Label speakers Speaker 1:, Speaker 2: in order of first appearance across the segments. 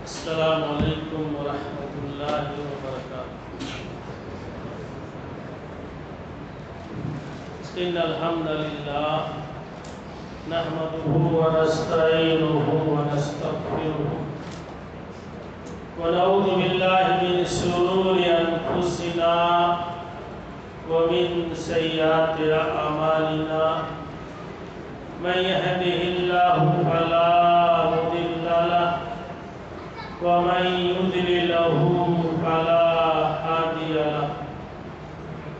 Speaker 1: السلام علیکم ورحمۃ اللہ وبرکاتہ۔ ان الحمد للہ نحمده ونستعینه ونستغفره ونعوذ باللہ من شرور انفسنا ومن سیئات اعمالنا من يهده الله فلا مضل له ومن يضلل فلا هادي له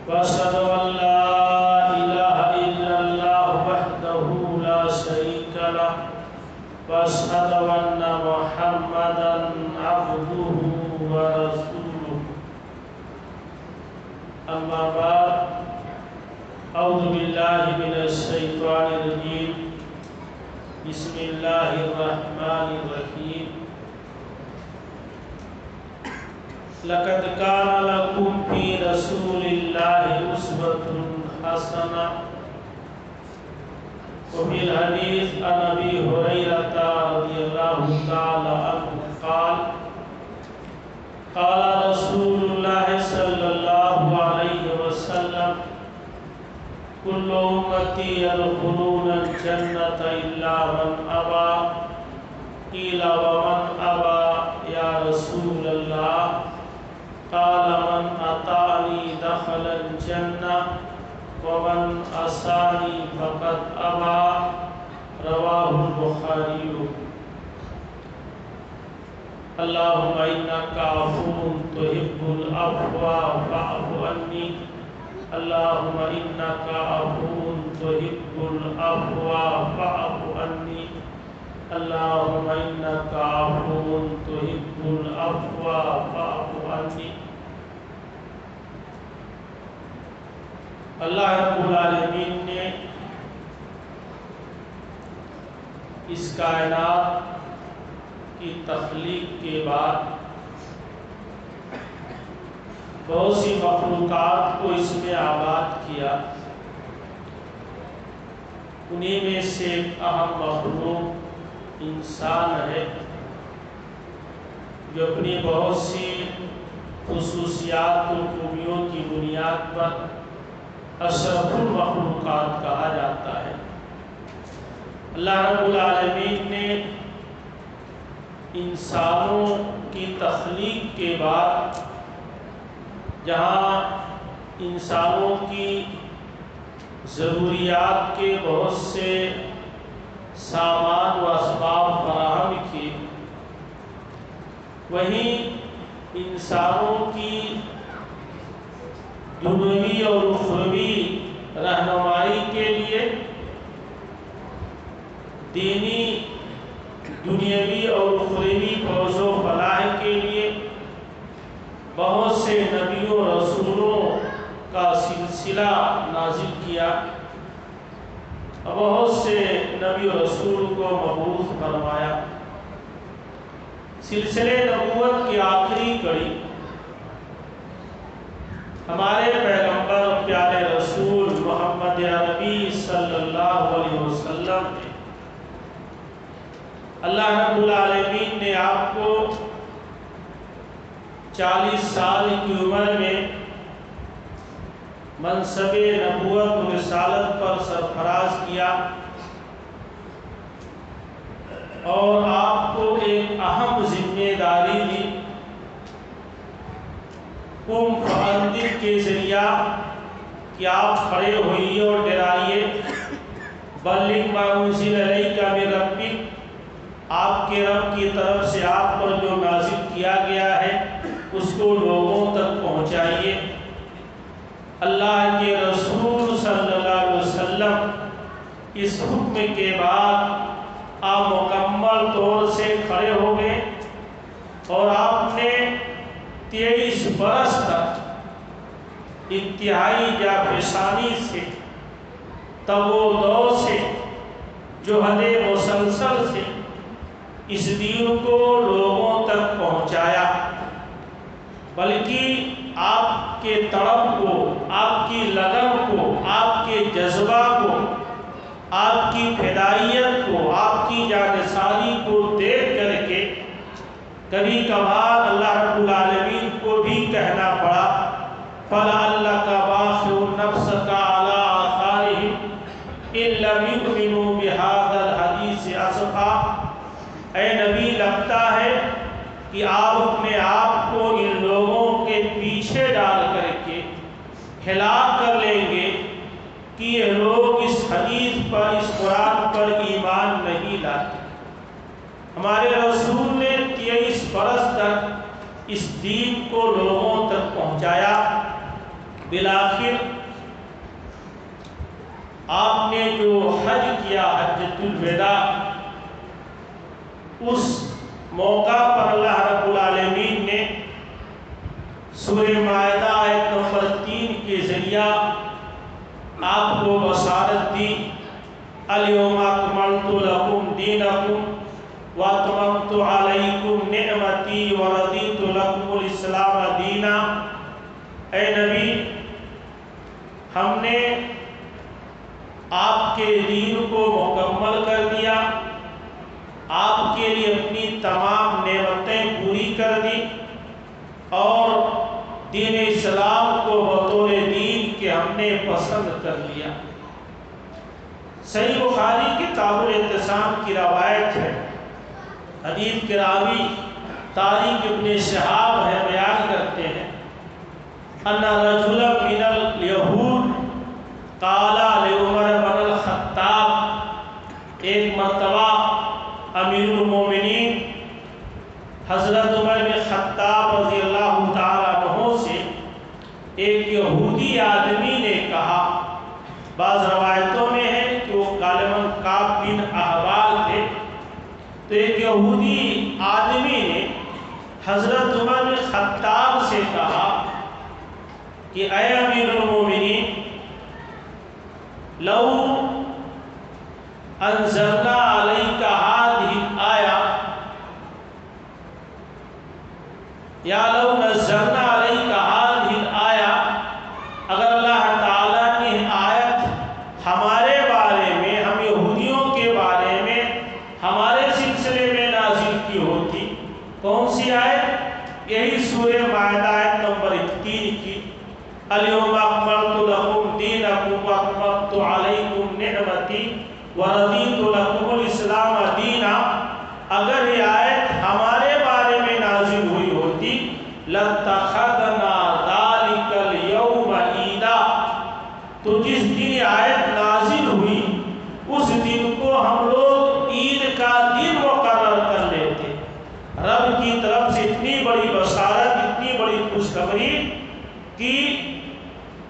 Speaker 1: واشهد ان لا اله الا الله وحده لا شريك له واشهد ان محمدا عبده ورسوله اما بعد اعوذ باللہ من الشیطان الرجیم بسم اللہ الرحمن الرحیم لقد كان لكم في رسول الله أسوة حسنة وفي الحديث عن أبي هريرة رضي الله تعالى عنه قال قال رسول الله صلى الله عليه وسلم كل أمتي يدخلون الجنة إلا من أبى قيل ومن أبى يا رسول الله قال من أطاعني دخل الجنة ومن عصاني فقد أبى رواه البخاري۔ اللهم إنك عفو تحب العفو فاعف عني اللهم إنك عفو تحب العفو فاعف عني اللهم إنك عفو تحب العفو فاعف عني۔ اللہ رب العالمین نے اس کائنات کی تخلیق کے بعد بہت سی مخلوقات کو اس میں آباد کیا۔ انہی میں سے ایک اہم مخلوق انسان ہے جو اپنی بہت سی خصوصیات و خوبیوں کی بنیاد پر اشرف المخلوقات کہا جاتا ہے۔ اللہ رب العالمین نے انسانوں کی تخلیق کے بعد جہاں انسانوں کی ضروریات کے بہت سے سامان و اسباب فراہم کیے، وہیں انسانوں کی دنیوی اور اخروی رہنمائی کے لیے، دینی دنیوی اور اخروی فوز و فلاح کے لیے بہت سے نبیوں و رسولوں کا سلسلہ نازل کیا اور بہت سے نبی و رسول کو مبعوث فرمایا۔ سلسلے نبوت کی آخری کڑی ہمارے پیغمبر پیارے رسول محمد عربی صلی اللہ علیہ وسلم نے اللہ رب العالمین نے آپ کو 40 سال کی عمر میں منصب نبوت و رسالت پر سرفراز کیا اور آپ کو ایک اہم ذمہ داری دی، قم فانذر کے ذریعہ کہ آپ کھڑے ہوئیے اور ڈرائیے، بلغ ما انزل الیک من ربک، آپ کے رب کی طرف سے آپ پر جو نازل کیا گیا ہے اس کو لوگوں تک پہنچائیے۔ اللہ کے رسول صلی اللہ علیہ وسلم اس حکم کے بعد آپ مکمل طور سے کھڑے ہو گئے اور آپ نے 23 برس تک انتہائی جافشانی سے، تگ سے، جہد مسلسل سے اس دین کو لوگوں تک پہنچایا، بلکہ آپ کے تڑپ کو، آپ کی لگن کو، آپ کے جذبہ کو، آپ کی فدائیت کو، آپ کی جانثاری کو دیکھ کر کے کبھی کبھار اللہ رب العالمین کو بھی کہنا پڑا فَلَعَلَّكَ بَاخِعٌ نَفْسَكَ عَلَىٰ آثَارِهِمْ إِن لَّمْ يُؤْمِنُوا بِهَٰذَا الْحَدِيثِ أَسَفًا۔ اے نبی، لگتا ہے کہ آپ اپنے آپ کو ان لوگوں کے پیچھے ڈال کر کے ہلاک کر لیں گے کہ یہ لوگ اس حدیث پر، اس قرآن پر ایمان نہیں لاتے۔ ہمارے رسول نے 23 برس تک اس دین کو لوگوں تک پہنچایا۔ بالآخر آپ نے جو حج کیا، حجۃ الوداع، اس موقع پر اللہ رب العالمین نے سورہ مائدہ آیت نمبر 3 کے ذریعہ آپ کو بشارت دی، الیوم اکملت لکم دینکم واتممت علیکم نعمتی ورضیت لکم الاسلام دینا۔ اے نبی، ہم نے آپ کے دین کو مکمل کر دیا، آپ کے لیے اپنی تمام نعمتیں پوری کر دی، اور دین اسلام کو بطور دین کے ہم نے پسند کر لیا۔ صحیح بخاری کتاب الاعتصام کی روایت ہے، حدیث کے راوی طارق ابن شہاب ہے، بیان کرتے ہیں ان رجلا من الیہود قال لعمر بن الخطاب، ایک مرتبہ امیر المومنین حضرت عمر بن خطاب رضی اللہ تعالیٰ عنہ سے ایک یہودی آدمی نے کہا، بعض روایتوں میں ہے کہ وہ غالباً کعب بن احبار تھے، تو ایک یہودی آدمی نے حضرت عمر بن خطاب سے کہا کہ اے امیر المومنین، لو انزلنا علیک هذه الآیہ یا لو نزلنا علیک هذه الآیہ، اگر اللہ تعالیٰ نے آیت ہمارے بارے میں، ہم یہودیوں کے بارے میں، ہمارے سلسلے میں نازل کی ہوتی، کون سی آیت؟ یہی سورہ مائدہ آیت نمبر 3 کی، الیوم اکملت لکم دینکم واکملت علیکم نعمتی ورضیت لکم الاسلام دینا، اگر یہ آیت ہمارے بارے میں نازل ہوئی ہوتی لَاتَّخَذْنَا ذَلِكَ الْيَوْمَ عِیدًا، تو جس دن یہ آیت نازل ہوئی اس دن کو ہم لوگ عید کا دن مقرر کر لیتے۔ رب کی طرف سے اتنی بڑی بشارت، اتنی بڑی خوشخبری کہ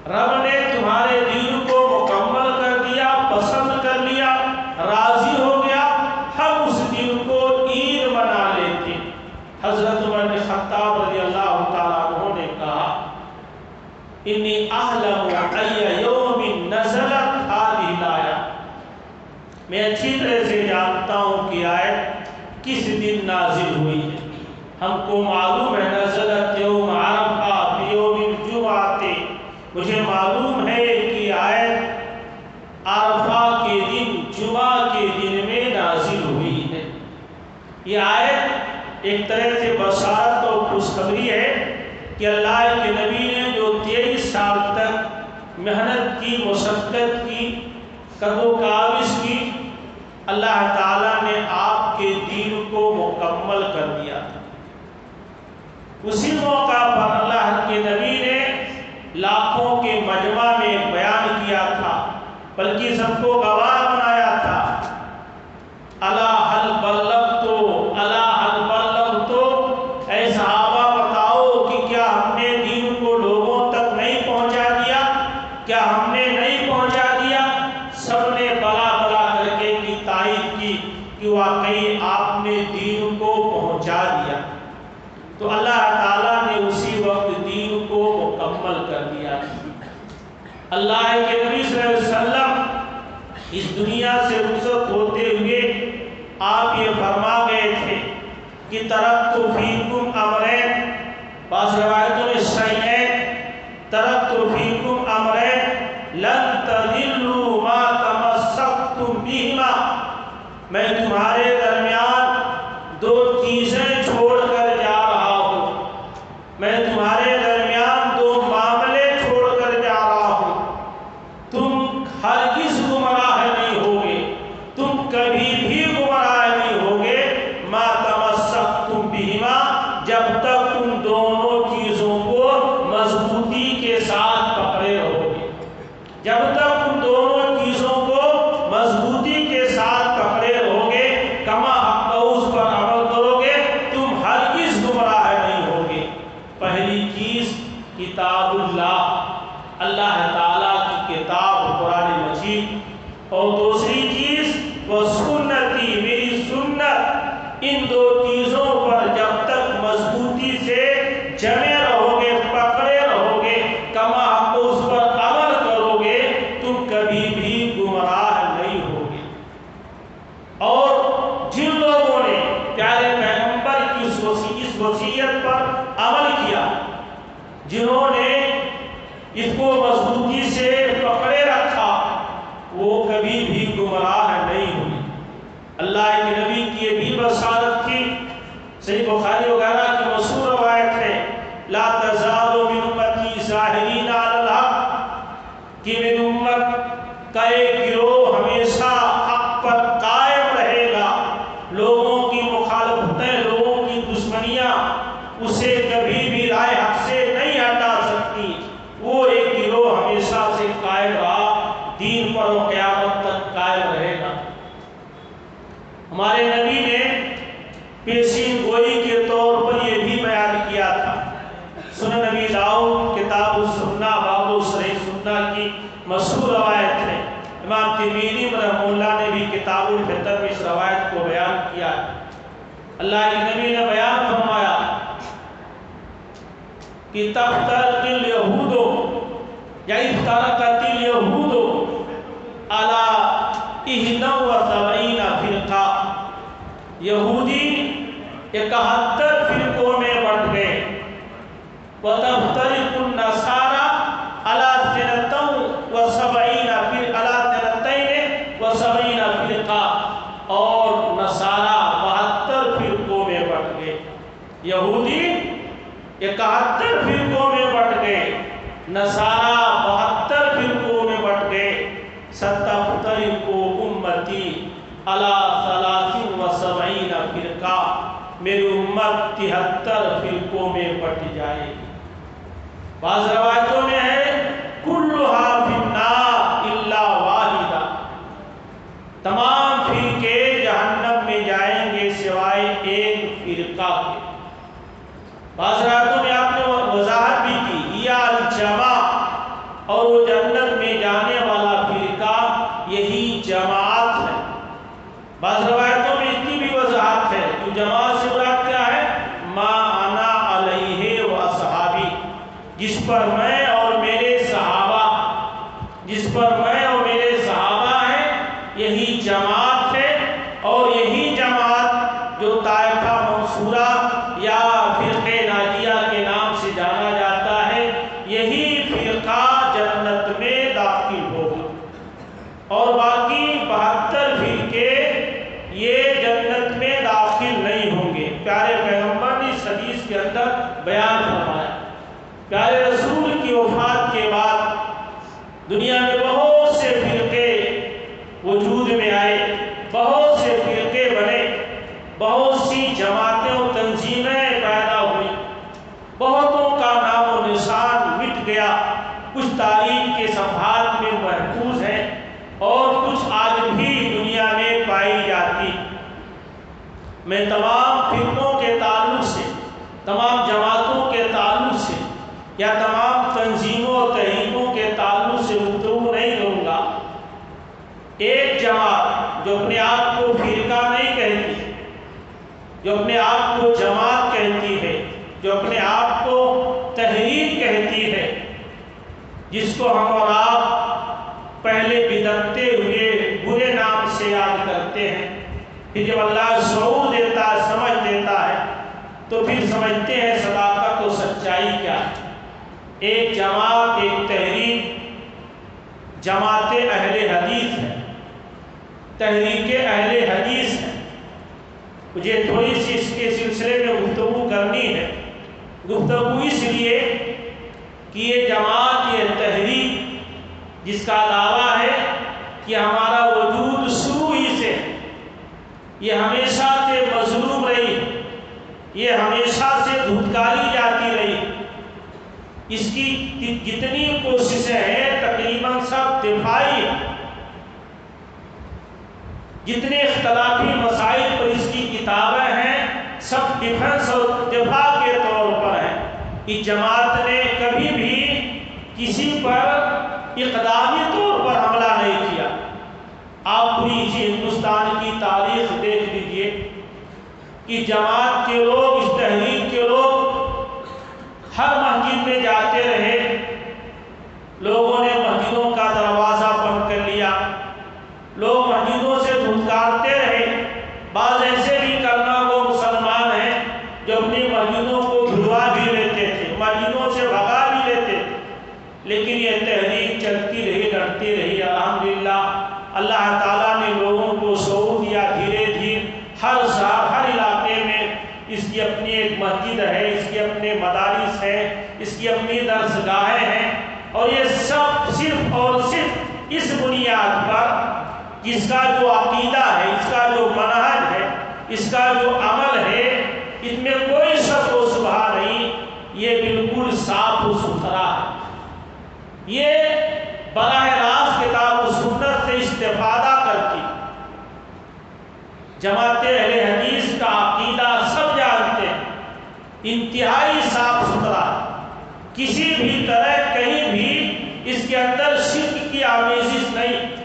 Speaker 1: رب نے تمہارے دین کو مکمل کر دیا، پسند کر لیا، راضی ہو گیا، ہم اس دن کو عید منا لیتے۔ حضرت عمر بن خطاب رضی اللہ تعالیٰ عنہ نے کہا، انی اعلم ای یوم نزلت هذه الآیہ، میں اچھی طرح سے جانتا ہوں کہ آیت کس دن نازل ہوئی ہے۔ ہم کو معلوم ہے نزلت یوم عرفہ فی یوم الجمعہ، مجھے معلوم ہے کہ آیت عرفہ کے دن، جمعہ کے دن میں نازل ہوئی ہے۔ یہ آیت ایک طرح سے بشارت اور خوشخبری ہے کہ اللہ کے نبی نے جو 23 سال تک محنت کی، مشقت کی، کد و کاوش کی، اللہ تعالیٰ نے آپ کے دین کو مکمل کر دیا تھا۔ اسی موقع پر اللہ کے نبی نے لاکھوں کے مجمع میں بیان کیا تھا، بلکہ سب کو گواہ بنایا تھا، الا هل بلغت، الا هل بلغت، اے صحابہ بتاؤ کہ کیا ہم نے دین کو لوگوں تک نہیں پہنچا دیا، کیا ہم نے نہیں پہنچا دیا؟ سب نے بلا بلا کر کے کی تائید کی کہ واقعی آپ نے دین کو پہنچا دیا۔ تو اللہ تعالیٰ نے اسی وقت دین کو مکمل کر دیا۔ اللہ کے نبی صلی اللہ علیہ وسلم اس دنیا سے رخصت ہوتے ہوئے آپ یہ فرما گئے تھے کہ ترکت فیکم امرین، بعض روایتوں میں شیئین، ترکت فیکم امرین لن تضلوا ما تمسکتم بہما، میں تمہارے درمیان دو چیزیں چھوڑ کر اللہ تعالیٰ کی کتاب قرآن مجید، اور دوسری چیز وہ سنتی، میری سنت۔ ان دو چیزوں پر جب تک مضبوطی سے جمے رہو گے، پکڑے رہو گے، کما حق اس پر عمل کرو گے، تم کبھی بھی گمراہ نہیں ہوگے۔ اور جن لوگوں نے پیارے پیغمبر کی اس وصیت پر عمل کیا، جنہوں نے اس کو مضبوطی سے پکڑے رکھا، وہ کبھی بھی گمراہ نہیں ہوئی۔ اللہ کے نبی کی یہ بھی بشارت تھی، صحیح بخاری وغیرہ کی مشہور روایت ہے، لا تزال من امتی ظاہرین علی الحق، کہ میری امت کا ایک گروہ ہمیشہ حق پر قائم رہے گا، لوگوں کی مخالفتیں، لوگوں کی دشمنیاں اسے کبھی بھی رائے حق سے نہیں ہٹا سکتی۔ وہ ایک گروہ ہمیشہ سے قائم رہا، دین پر و قیامت تک قائم رہے گا۔ ہمارے نبی نے پیشین گوئی کے طور پر یہ بھی بیان کیا تھا۔ سنن نبی داؤد کتاب السنہ باب صحیح سنہ کی مشہور روایت ہے۔ امام ترمذی رحمہ اللہ نے بھی کتاب الفطر میں اس روایت کو بیان کیا ہے۔ اللہ کے نبی نے بیان فرمایا کہ تفترق الیہود یا افترقت الیہود علی 71 فرقہ، یہودی 71 فرقوں میں بٹ گئے، وتفترق النصارى على 72 فرقہ، اور نصارہ 72 فرقوں میں بٹ گئے۔ یہودی 71 فرقوں میں بٹ گئے، نصارہ 72 فرقوں میں بٹ گئے۔ ستفترق امتی علی 73 فرقہ، میری امت 73 فرقوں میں بٹ جائے گی۔ بعض روایتوں میں ہے کلھا فی النار الا واحدہ، تمام فرقے جہنم میں جائیں گے سوائے ایک فرقہ کے۔ بعض روایتوں میں آپ نے وضاحت بھی کی، یا الجماع، اور وہ جنت میں جانے والا فرقہ یہی جماعت ہے۔ بعض روایتوں میں اس کی بھی وضاحت ہے کہ جماعت سے مراد کیا ہے، ما انا علیہ و اصحابی، جس پر میں اور میرے صحابہ، جس پر میں اور میرے صحابہ ہیں، یہی جماعت ہے۔ اور یہی جماعت جو طائفہ منصورہ یا فرقہ ناجیہ کے نام سے جانا جاتا ہے، یہی فرقہ جنت میں داخل ہوگا، اور باقی 72 فرقے یہ جنت میں داخل نہیں ہوں گے۔ پیارے پیغمبر نے اس حدیث کے اندر بیان فرمایا، پیارے رسول کی وفات کے بعد دنیا میں بہت سے فرقے وجود میں آئے، بہت سے فرقے بنے، بہت سی جماعتیں و تنظیمیں پیدا ہوئی، بہتوں کا نام و نشان مٹ گیا، کچھ تاریخ کے صفحات میں محفوظ ہیں اور کچھ آج بھی دنیا میں پائی جاتی۔ میں تمام فرقوں کے تعلق سے، تمام جماعتوں کے تعلق سے یا تمام تنظیموں اور تحریکوں کے تعلق سے گفتگو نہیں کروں گا۔ ایک جماعت جو اپنے آپ کو فرقہ نہیں کہتی، جو اپنے آپ کو جماعت کہتی ہے، جو اپنے آپ کو تحریک کہتی ہے، جس کو ہم اور آپ پہلے بدعتے ہوئے برے نام سے یاد کرتے ہیں، پھر جب اللہ شعور دیتا ہے، سمجھ دیتا ہے، تو پھر سمجھتے ہیں صداقت و سچائی کیا ہے۔ ایک جماعت، ایک تحریک جماعت اہل حدیث ہے، تحریک اہل حدیث ہے۔ مجھے تھوڑی سی اس کے سلسلے میں گفتگو کرنی ہے، گفتگو اس لیے کہ یہ جماعت، یہ تحریک جس کا دعویٰ ہے کہ ہمارا وجود شروع ہی سے، یہ ہمیشہ سے مظلوم رہی، یہ ہمیشہ سے دھتکاری جاتی رہی، اس کی جتنی کوششیں ہیں تقریباً سب دفاعی ہیں، جتنے اختلافی مسائل پر اس کی کتابیں ہیں سب ڈیفنس اور دفاع کے طور پر ہیں۔ اس جماعت نے کبھی بھی کسی پر اقدامی طور پر حملہ نہیں کیا۔ آپ پوری ہندوستان کی تاریخ دیکھ لیجئے کہ جماعت کے لوگ، اس تحریک کے لوگ ہر مسجد میں جاتے رہے، لوگوں نے مسجدوں کا دروازہ بند کر لیا، لوگ مسجدوں سے دھتکارتے رہے۔ بعض ایسے بھی کرنا وہ مسلمان ہیں جو اپنی مسجدوں کو دھلوا بھی لیتے تھے، مسجدوں سے بھگا بھی لیتے تھے، لیکن یہ تحریک چلتی رہی، لڑتی رہی۔ الحمدللہ اللہ تعالیٰ نے لوگوں کو شعور دیا، دھیرے دھیرے ہر شہر، ہر علاقے میں اس کی اپنی ایک مسجد ہے، اس کی اپنے مدارس ہیں، اس کی اپنی درسگاہیں ہیں، اور یہ سب صرف اور صرف اس بنیاد پر جس کا جو عقیدہ ہے، اس کا جو منہج ہے، اس کا جو عمل ہے، اس میں کوئی شک و شبہ نہیں، یہ بالکل صاف و ستھرا ہے۔ یہ براہ راست کتاب و سنت سے استفادہ کرتی۔ جماعت اہل حدیث کا عقیدہ سب جانتے ہیں، انتہائی صاف ستھرا، کسی بھی طرح کہیں بھی اس کے اندر شرک کی آمیزش نہیں،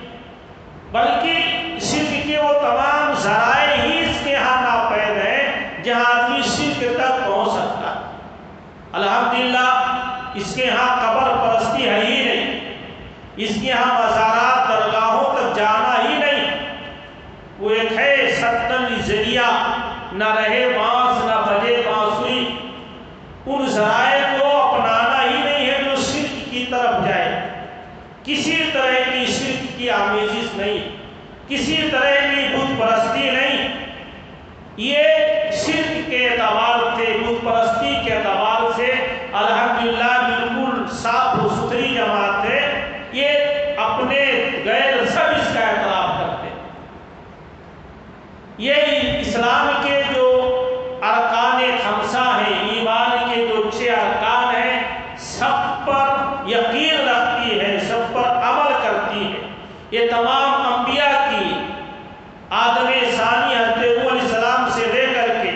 Speaker 1: بلکہ شرک کے وہ تمام ذرائع ہی اس کے ہاں ناپید ہیں جہاں آدمی شرک تک پہنچ سکتا ہے۔ الحمدللہ اس کے ہاں قبر پرستی ہے ہی نہیں، اس کے ہاں مزارات درگاہوں تک جانا ہی نہیں۔ وہ ایک ہے ستن ذریعہ، نہ رہے بانس نہ بجے بانسری، ان ذرائع کو اپنانا ہی نہیں ہے جو شرک کی طرف جائے۔ کسی طرح کی شرک کی آمیزش نہیں، کسی طرح کی بت پرستی نہیں۔ یہ شرک کے اعتبار سے، بت پرستی کے اعتبار سے الحمدللہ بالکل صاف و ستھری جماعت ہے۔ یہ اپنے غیر سب اس کا اعتراف کرتے ہیں۔ یہ اسلام کے جو ارکان خمسہ ہیں، ایمان کے جو 6 ارکان ہیں، سب پر یقین رکھتی ہے، سب پر عمل کرتی ہے۔ یہ تمام انبیاء کی، آدم ثانی حضرت نوح علیہ السلام سے لے کر کے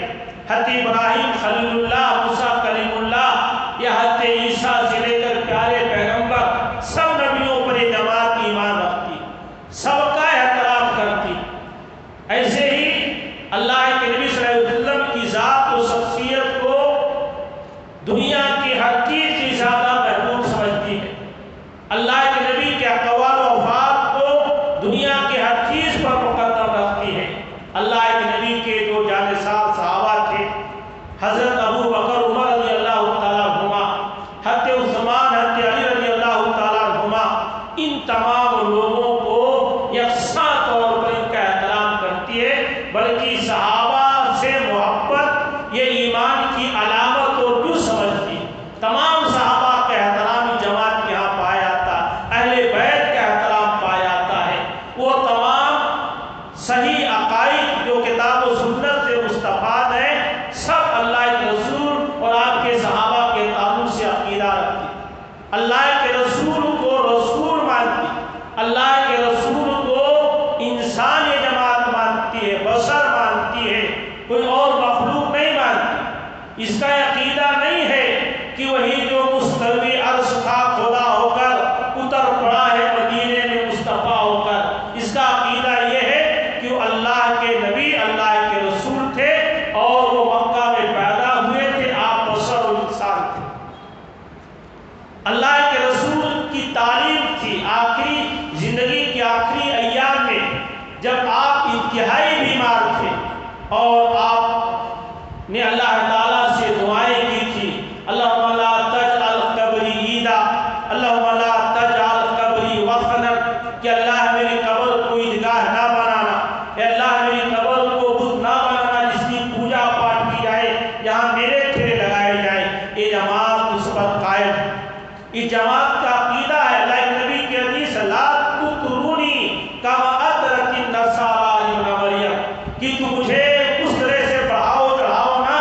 Speaker 1: حضرت ابراہیم خلیل اللہ، موسیٰ کلیم اللہ، یا حضرت عیسیٰ سے لے کر پیارے پیغمبر، سب نبیوں پر یہ جماعت ایمان رکھتی، سب کا احترام کرتی۔ ایسے ہی اللہ کے نبی صلی اللہ علیہ وسلم کی ذات و شخصیت کو دنیا کی ہر چیز سے زیادہ محبوب سمجھتی ہے۔ اللہ کے نبی کے اقوال و افعال کو دنیا کی ہر چیز پر مقدم رکھتی ہے۔ اللہ کے نبی کے جو جانثار صحابہ تھے، حضرت ابو بکر عمر رضی اللہ تعالیٰ عنہما، حضرت عثمان، حضرت علی رضی اللہ تعالیٰ عنہما، ان تمام لوگوں کو یکساں طور پر ان کا احترام کرتی ہے، بلکہ صحابہ سے محبت یہ ایمان کی علامت اور جو سمجھتی۔ تمام صحابہ کا احترام جماعت کے ہاں پایا جاتا، اہل بیت کا احترام پایا جاتا ہے۔ وہ تمام صحیح عقائد جو کتاب و سنت سے مستفاد ہیں، سب اللہ کے رسول اور آپ کے صحابہ کے تعلق سے عقیدہ رکھتی، اللہ کے رسول کو رسول مانتی، اللہ کے رسول کو انسان یہ جماعت مانتی ہے، بشر مانتی ہے، کوئی اور مخلوق نہیں مانتی۔ اس کا عقیدہ نہیں ہے کہ وہی جو مستوی عرش تھا کھلا ہو کر اتر پڑا ہے مدینے میں مصطفیٰ ہو کر۔ اس کا عقیدہ یہ ہے کہ وہ اللہ کے نبی، اللہ کے رسول تھے، اور وہ مکہ میں پیدا ہوئے تھے، آپ بشر و انسان تھے۔ اللہ کے رسول کی تعلیم تھی آخری زندگی کے آخری ایام میں، جب آپ انتہائی بیمار تھے اور آپ نے اللہ تعالیٰ سے دعائیں کی تھی، اللہم لا تجعل قبری عیدا، اللہم لا تجعل قبری وطنا، کہ اللہ میری قبر کو عیدگاہ نہ بنانا، اے اللہ میری قبر کو بت نہ بنانا جس کی پوجا پاٹ کی جائے، جہاں میرے پھیرے لگائے جائیں۔ یہ جماعت اس پر قائم ہے۔ اس جماعت کا عقیدہ ہے، اللہ کے نبی کی حدیث لا تطرونی کما ادرک النصارى ابن مریم، کہ تو مجھے اس طرح سے بڑھاؤ چڑھاؤ نا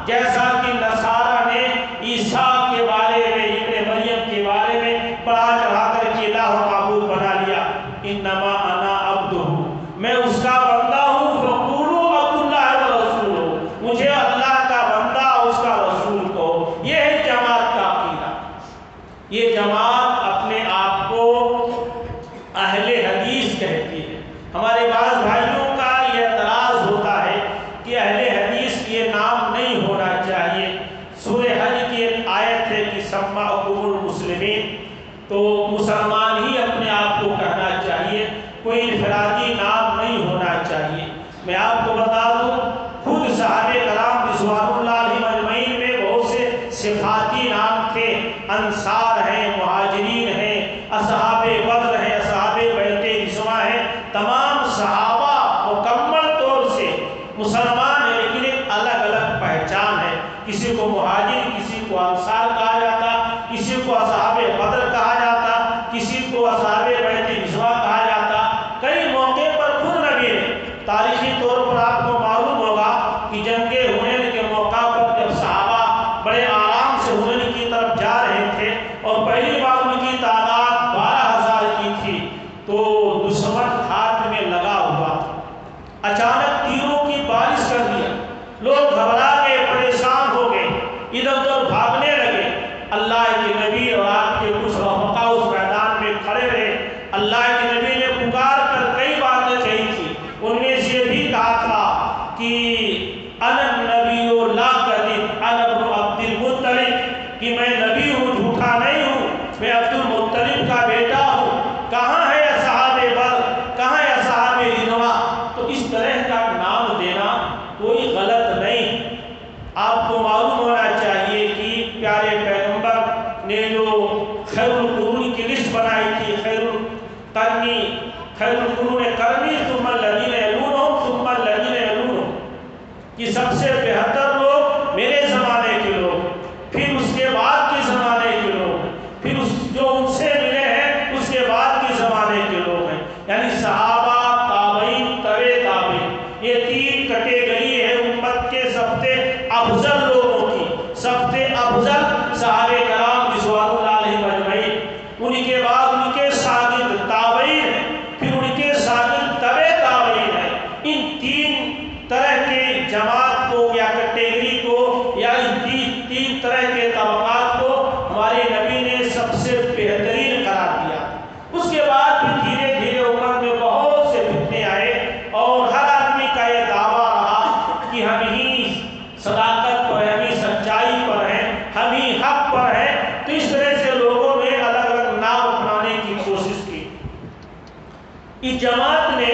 Speaker 1: جیسا کہ نصارہ نے عیسیٰ کے بارے میں، ابن مریم کے بارے میں بڑھا چڑھا کر کے الہ و معبود بنا لیا۔ انما انا عبدہ، میں اس کا بندہ ہوں، فقولوا عبد اللہ ورسولہ، مجھے اللہ کا بندہ اس کا رسول کو۔ یہ ہے جماعت کا عقیدہ۔ یہ جماعت تو مسلمان ہی اپنے آپ کو کہنا چاہیے، کوئی انفرادی نام نہیں ہونا چاہیے۔ میں آپ کو بتا دوں، خود صحابہ کرام رضوان اللہ علیہم اجمعین میں بہت سے صفاتی نام تھے، انصار ہیں، مہاجرین ہیں، اصحاب بدر ہیں، اصحاب بیعت رضوان ہیں، تمام صحابہ مکمل طور سے مسلمان ہیں، لیکن ایک الگ الگ پہچان ہے۔ کسی کو مہاجر، کسی کو انصار کہا جاتا، کسی کو اصحاب بدر کہا جاتا، کسی کو اصحاب بیعت رضوان کہا جاتا۔ کئی موقع پر خود نبی نے، تاریخی طور پر آپ کو معلوم ہوگا کہ جنگ حنین کے موقع پر جب صحابہ بڑے آرام سے حنین کی طرف جا رہے تھے اور پہلی بار ان کی تعداد 12,000 کی تھی، تو دشمن ہاتھ میں لگا ہوا تھا، اچانک تیروں کی بارش کر دیا، لوگ گھبرا گئے، پریشان ہو گئے، ادھر ادھر بھاگنے لگے۔ اللہ کے نبی اور آپ کے کچھ رفقا اس میدان میں کھڑے رہے۔ اللہ کے نبی نے پکار کر کئی باتیں کہی تھی، ان میں سے یہ بھی کہا تھا کہ انا النبی لا کذب انا ابن عبد المطلب، کہ میں نبی ہوں، جھوٹا نہیں ہوں، میں عبد المطلب کا بیٹا ہوں۔ کہاں ہے اصحاب بدر، کہاں ہے اصحاب رضوان؟ تو اس طرح کا نام دینا کوئی غلط نہیں۔ آپ کو معلوم ہونا چاہیے کہ پیارے پیغمبر نے جو خیر القرون کی لسٹ بنائی تھی، خیر القرون قرنی ثم الذین یلونہم ثم الذین یلونہم، کہ سب سے بہتر لوگ میرے زمانے کے لوگ، پھر اس کے بعد کے زمانے کے لوگ، پھر جو ان سے ملے ہیں اس کے بعد کے زمانے کے لوگ ہیں، یعنی صحابہ، تابعین، تبع تابعین، یہ تین کیٹیگری ہے امت کے سب سے افضل لوگوں کی۔ سب سے افضل صحابہ کرام رضوان اللہ علیہم اجمعین، ان کے بعد ان کے شاگرد تابعین ہیں، پھر ان کے شاگرد تبع تابعین ہیں۔ ان تین طرح کے جماعت کو یا کیٹیگری کو یا ان تین طرح کے طبقات کو ہمارے نبی نے سب سے بہترین قرار دیا۔ اس کے بعد پھر دھیرے دھیرے امت میں بہت سے فتنے آئے اور ہر آدمی کا یہ دعویٰ رہا کہ ہم ہی صداقت پر ہیں، ہم ہی سچائی پر ہیں، ہم ہی حق پر ہیں۔ تو اس طرح سے لوگوں نے الگ الگ نام اپنانے کی کوشش کی۔ اس جماعت نے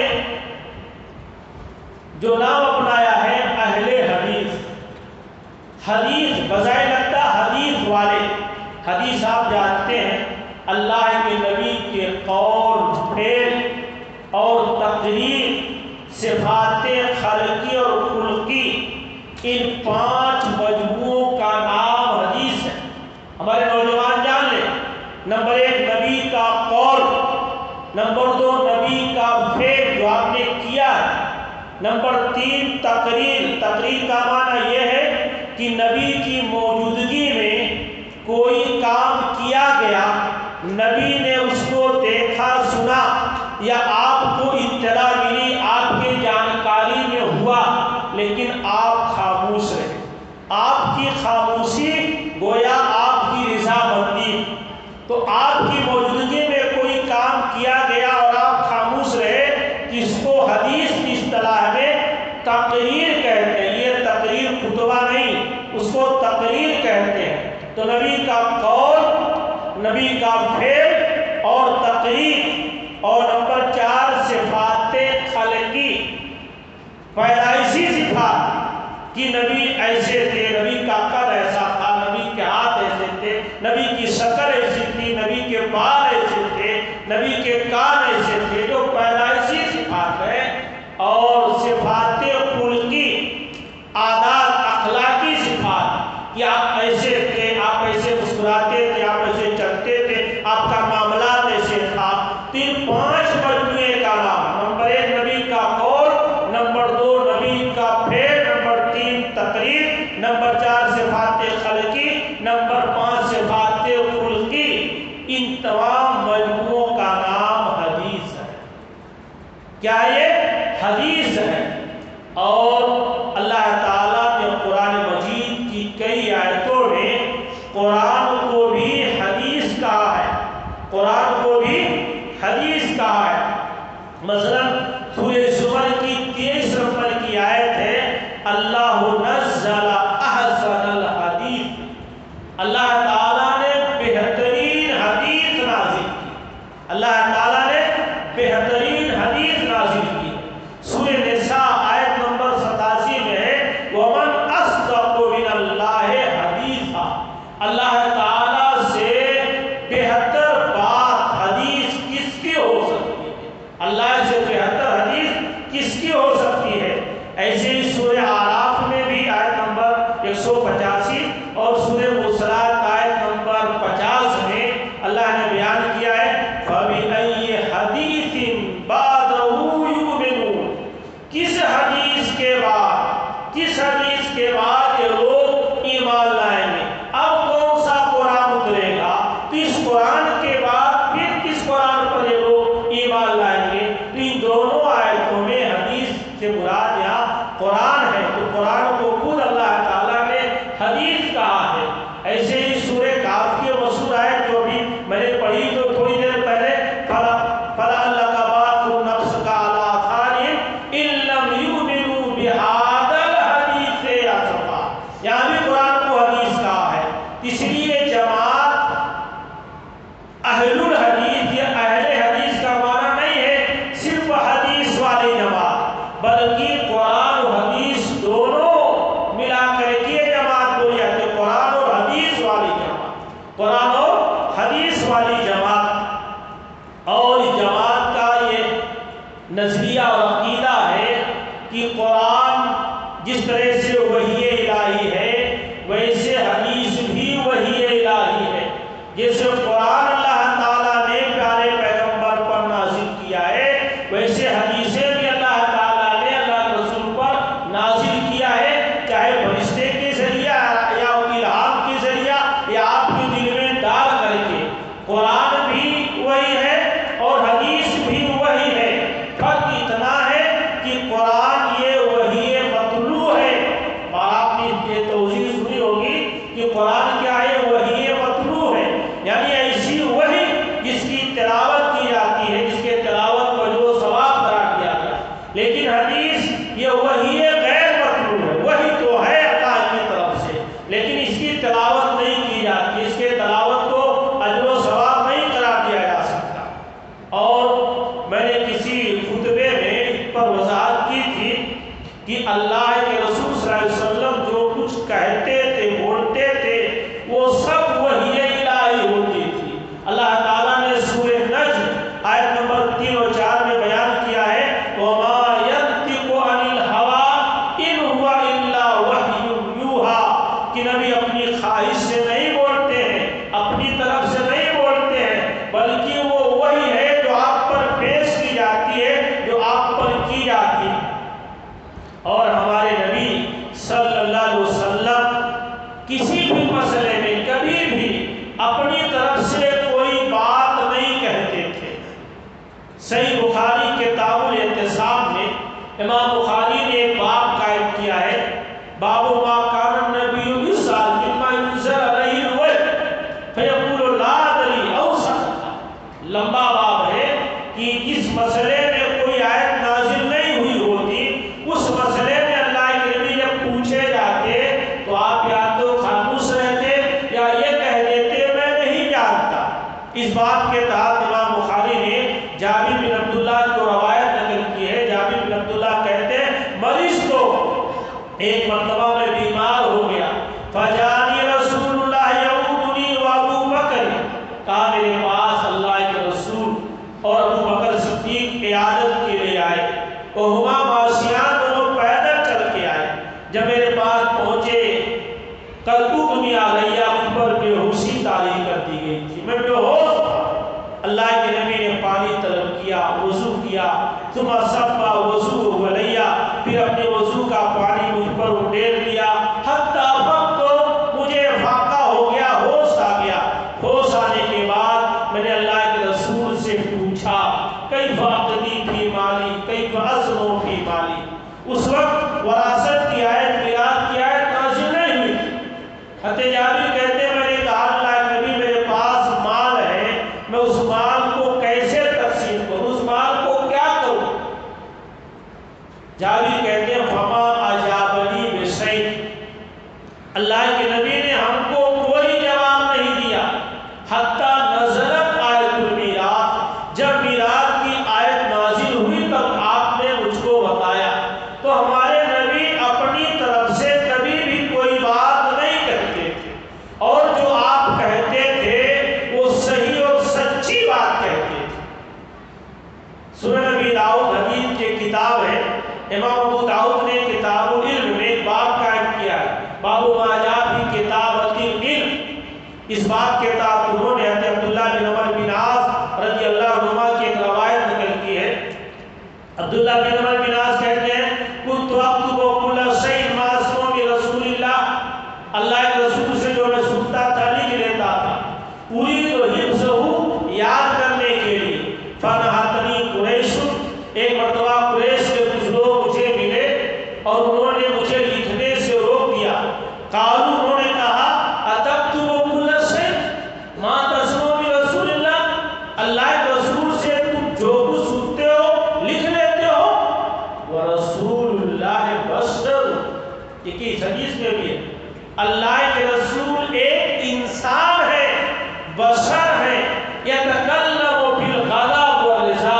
Speaker 1: جو نام اپنایا ہے اہل حدیث، حدیث بظاہر لگتا حدیث والے۔ حدیث آپ جانتے ہیں اللہ کے نبی کے قول، فعل اور تقریر، صفات خلقی اور خلقی، ان 5 مجموعوں کا نام حدیث ہے۔ ہمارے نوجوان جان لیں، نمبر 1 نبی کا قول، نمبر 2 نبی کا فعل جو آپ نے کیا ہے، نمبر 3 تقریر۔ تقریر کا معنی یہ ہے کہ نبی کی موجودگی میں کوئی کام کیا گیا، نبی نے اس کو دیکھا، سنا، یا آپ کو اطلاع ملی، آپ کے جانکاری میں ہوا، لیکن آپ خاموش رہے۔ آپ کی خاموشی گویا آپ کی رضامندی۔ تو آپ کی موجودگی میں کوئی کام کیا گیا اور آپ خاموش رہے، جس کو حدیث کی اصطلاح میں تقریر کہتے ہیں۔ یہ تقریر خطبہ نہیں، اس کو تقریر کہتے ہیں۔ تو نبی کا قول، نبی کا فعل اور تقریر، اور نمبر 4 صفات خلقی، پیدائشی صفات کہ نبی ایسے تھے، نبی کا قد ایسا تھا، نبی کے ہاتھ ایسے تھے، نبی کی شکل ایسی تھی، نبی کے بال ایسے تھے، نبی کے کان ایسے تھے، جو پیدائشی صفات ہیں۔ اور صفات خلقی، عادات، اخلاقی صفات کہ آپ ایسے تھے، آپ ایسے مسکراتے تھے، آپ ایسے چلتے تھے، آپ کا معاملات ایسے تھا۔ 5 مجموعے کا نام، نمبر 1 نبی کا قول، نمبر 2 نبی کا فعل، نمبر 3 تقریر، نمبر 4 صفات خلقی، نمبر 5 صفات خلقی، ان تمام مجموعوں کا نام حدیث ہے۔ کیا یہ حدیث ہے؟ اور اللہ تعالیٰ نے قرآن مجید کی کئی آیتوں میں قرآن کو بھی حدیث کہا ہے، قرآن کو بھی حدیث کہا ہے۔ مثلا سورہ زمر کی 23 نمبر کی آیت ہے، اللہ نزل احسن الحدیث، اللہ تعالیٰ نے بہترین حدیث نازل 185 اور سورہ مرسلات آیت نمبر 50 میں اللہ نے بیان کیا ہے فَبِأَيِّ حَدِيثٍ بَعْدَهُ يُؤْمِنُونَ، کس حدیث کے بعد یہ لوگ ایمان لائیں گے؟ اب کون سا قرآن اترے گا تو اس قرآن کے بعد پھر کس قرآن پر یہ لوگ ایمان لائیں گے؟ تو ان دونوں آیتوں میں حدیث سے مراد یہاں قرآن ہے، تو قرآن کو خود اللہ تعالیٰ نے حدیث کہا ہے۔ ایسے ہی سورہ کہف کی مشہور آیت جو بھی میں نے پڑھی تو تھوڑی دیر پہلے فَلَعَلَّكَ بَاخِعٌ نَفْسَكَ عَلَىٰ آثَارِهِمْ إِن لَّمْ يُؤْمِنُوا بِهَٰذَا الْحَدِيثِ أَسَفًا، یہاں بھی قرآن کو حدیث کہا ہے، اس لیے جماعت اہل الحدیث یا اہل حدیث کا معنی نہیں ہے صرف حدیث والی جماعت، بلکہ قرآن و حدیث دونوں ملا کر کے جماعت بولی جاتی ہے، قرآن اور حدیث والی جماعت، قرآن اور حدیث والی جماعت۔ اور اس جماعت کا یہ نظریہ اور عقیدہ ہے کہ قرآن جس طرح سے وحی الہی ہے ویسے حدیث بھی وحی الہی ہے، جیسے قرآن اللہ تعالیٰ نے پیارے پیغمبر پر نازل کیا ہے ویسے حدیثیں بھی اللہ تعالیٰ نے اللہ رسول پر نازل کیا ہے، چاہے فرشتے کے ذریعہ یا الہام کے ذریعہ یا آپ کے دل میں ڈال کر کے۔ قرآن بھی وہی ہے اور حدیث بھی وہی ہے، فرق اتنا ہے کہ قرآن یہ وحی مطلوع ہے، اور آپ نے یہ توضیح سنی ہوگی کہ قرآن کیا ہے؟ وحی مطلوع ہے، یعنی ایسی وحی جس کی تلاوت کی جاتی ہے، جس کے تلاوت کو اجر و ثواب قرار دیا گیا، لیکن حدیث یہ وحی غیر مطلوع ہے، وحی تو ہے اللہ کی طرف سے لیکن اس کی تلاوت نہیں کی جاتی، اس کے تلاوت کو اجر و ثواب نہیں قرار دیا جا سکتا۔ اور میں نے کسی خطبے میں اس پر وضاحت کی تھی کہ اللہ کے رسول صلی اللہ علیہ وسلم جو کچھ کہتے تھے بولتے تھے وہ سب وحی الہی ہوتی تھی۔ اللہ تعالیٰ نے سورہ نجم آیت نمبر 3 اور 4 میں بیان کیا ہے وَمَا يَنطِقُ عَنِ الْهَوَىٰ إِنْ هُوَ إِلَّا وَحْيٌ يُوحَىٰ، کہ نبی اپنی خواہش سے نہیں بولتے ہیں، اپنی طرف سے نہیں بولتے ہیں، بلکہ وہ وحی ہے جو آپ پر پیش کی جاتی ہے، جو آپ پر کی جاتی ہے۔ اور ہمارے نبی صلی اللہ علیہ وسلم کسی بھی مسئلے میں کبھی بھی اپنی طرف سے کوئی بات نہیں کہتے تھے۔ صحیح بخاری کتاب الاعتصام میں امام بخاری نے ایک باب قائم کیا ہے، باب ما کان النبی یسأل مما ينزل علیہ الوحی فیقول لا ادری او سکت، لمبا باب ہے کہ جس مسئلے میں کوئی آیت نازل نہیں ہوئی ہوتی اس مسئلے میں اللہ کے نبی جب پوچھے جاتے تو آپ یا تو خاموش رہتے یا یہ کہہ دیتے میں نہیں جانتا۔ اس بات کے تحت امام بخاری نے جابر بن عبداللہ کو روایت نقل کی ہے، جابر بن عبداللہ کہتے ہیں مریض تو ایک مرتبہ میں بیمار ہو گیا، فجانی رسول اللہ یعودنی و ابو بکر، کہا میرے پاس اللہ کے رسول اور ابو بکر صدیق عیادت کے لیے آئے، وہما ماشیان دونوں پیدل چل کے آئے، جب میرے پاس پہنچے قلبو دنیا علیہ مجھ پر بے ہوشی طاری کر دی گئی تھی، میں بے ہوش تھا۔ اللہ کے نبی نے پانی طلب کیا، وضو کیا، ثم صبا وضو علیہ، پھر اپنے وضو کا پانی مجھ پر اڈیل دیا، حتی فقط مجھے فاقہ ہو گیا، ہوش آ گیا۔ ہوش آنے کے بعد میں نے اللہ کے رسول سے پوچھا کیف اقضی فی مالی کیف اصنع فی مالی، اس وقت وراثت کی آیت میراث کی آیت نازل نہیں ہوئی تھی۔ حضرت جابر کہتے ہیں میں نے کہا اللہ کے نبی میرے پاس مال ہے، میں اس مال کو کیسے تقسیم کروں، اس مال کو کیا کروں؟ جابر کہتے ہیں فما اجابنی بشیء، اللہ کے نبی نے ہم کو کوئی جواب نہیں دیا حتی نزلت آیت المیراث، جب میراث کی آیت نازل ہوئی تب آپ نے مجھ کو بتایا۔ تو ہمارے نبی اپنی طرف سے کبھی بھی کوئی بات نہیں کہتے تھے، اور جو آپ کہتے تھے وہ صحیح اور سچی بات کہتے تھے۔ سنن نبی داؤد حدیث کی کتاب ہے، امام ابو داؤد نے کتاب العلم میں ایک باب قائم کیا ہے، باب ما اس بات کے تحت انہوں نے حضرت عبداللہ بن عمر بن عاص رضی اللہ عنہما کی ایک روایت نقل کی ہے. عبداللہ بن عمر بن عاص کہتے ہیں كنت اكتب كل شيء مع اسم رسول اللہ، اللہ کے رسول سے جو میں سنتا تھا لکھ لیتا تھا، پوری تو حفظہ یاد کرنے کے لیے. فنہتنی قریش، ایک مرتبہ قریش کے کچھ لوگ مجھے ملے اور انہوں نے مجھے لکھنے سے روک دیا. قالوا، انہوں نے کہا اتکتب كل شيء ما تسمع برسول اللہ، اللہ کے رسول سے تم جو کچھ سنتے ہو لکھ لیتے ہو. ورسول اللہ بشر، یہ حدیث میں بھی ہے اللہ کے رسول ایک انسان ہے، بشر ہے. یتکلم بالغضب والرضا،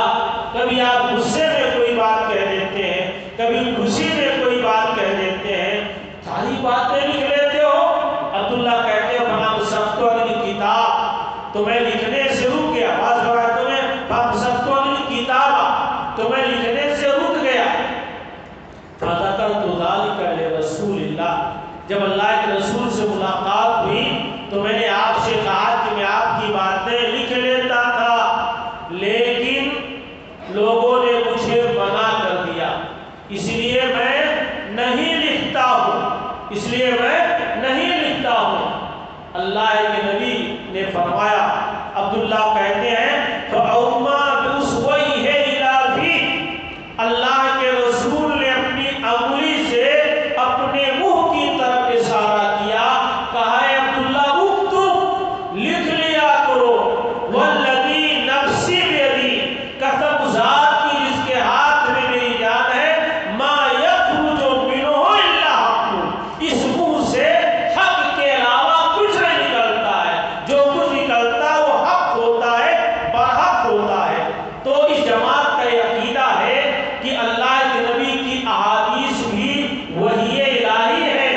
Speaker 1: کبھی آپ غصے میں کوئی بات کہہ دیتے ہیں، کبھی خوشی میں کوئی بات کہہ دیتے ہیں، ساری باتیں لکھ لیتے ہو. عبداللہ کہتے ہیں فَأَمْسَكْتُ عَنِ الْكِتَابِ، تو میں لکھنے سے رک گیا. بعض روایتوں میں فَأَمْسَكْتُ عَنِ الْكِتَابِ، تو میں لکھنے سے رک گیا. فَذَكَرْتُ ذَلِكَ لِرَسُولِ اللَّهِ، جب اللہ کے رسول سے ملاقات ہوئی تو میں نے آپ سے کہا کہ میں آپ کی باتیں لکھ لیتا تھا، لیکن لوگوں نے مجھے منع کر دیا، اس لیے میں نہیں لکھتا ہوں، اس لیے میں نہیں لکھتا ہوں. اللہ کے نبی نے فرمایا، عبداللہ کہتے ہیں فَأَوْمَا بِأُصْبَعِهِ إِلَىٰ فِيهِ، اللہ کے رسول نے اپنی انگلی سے اپنے منہ کی طرف اشارہ کیا، کہا ہے عبداللہ اکتب، لکھ لیا کرو. والذی نفسی بیدی، قسم ذات کی جس کے ہاتھ میں میری جان ہے، ما یخرج منہ الا حق، اس منہ سے حق کے علاوہ کچھ نہیں نکلتا ہے، جو کچھ نکلتا ہے وہ حق ہوتا ہے، برحق ہوتا ہے. تو اس جماعت کا یہ عقیدہ ہے کہ اللہ کے نبی کی احادیث بھی وحی الہی ہے.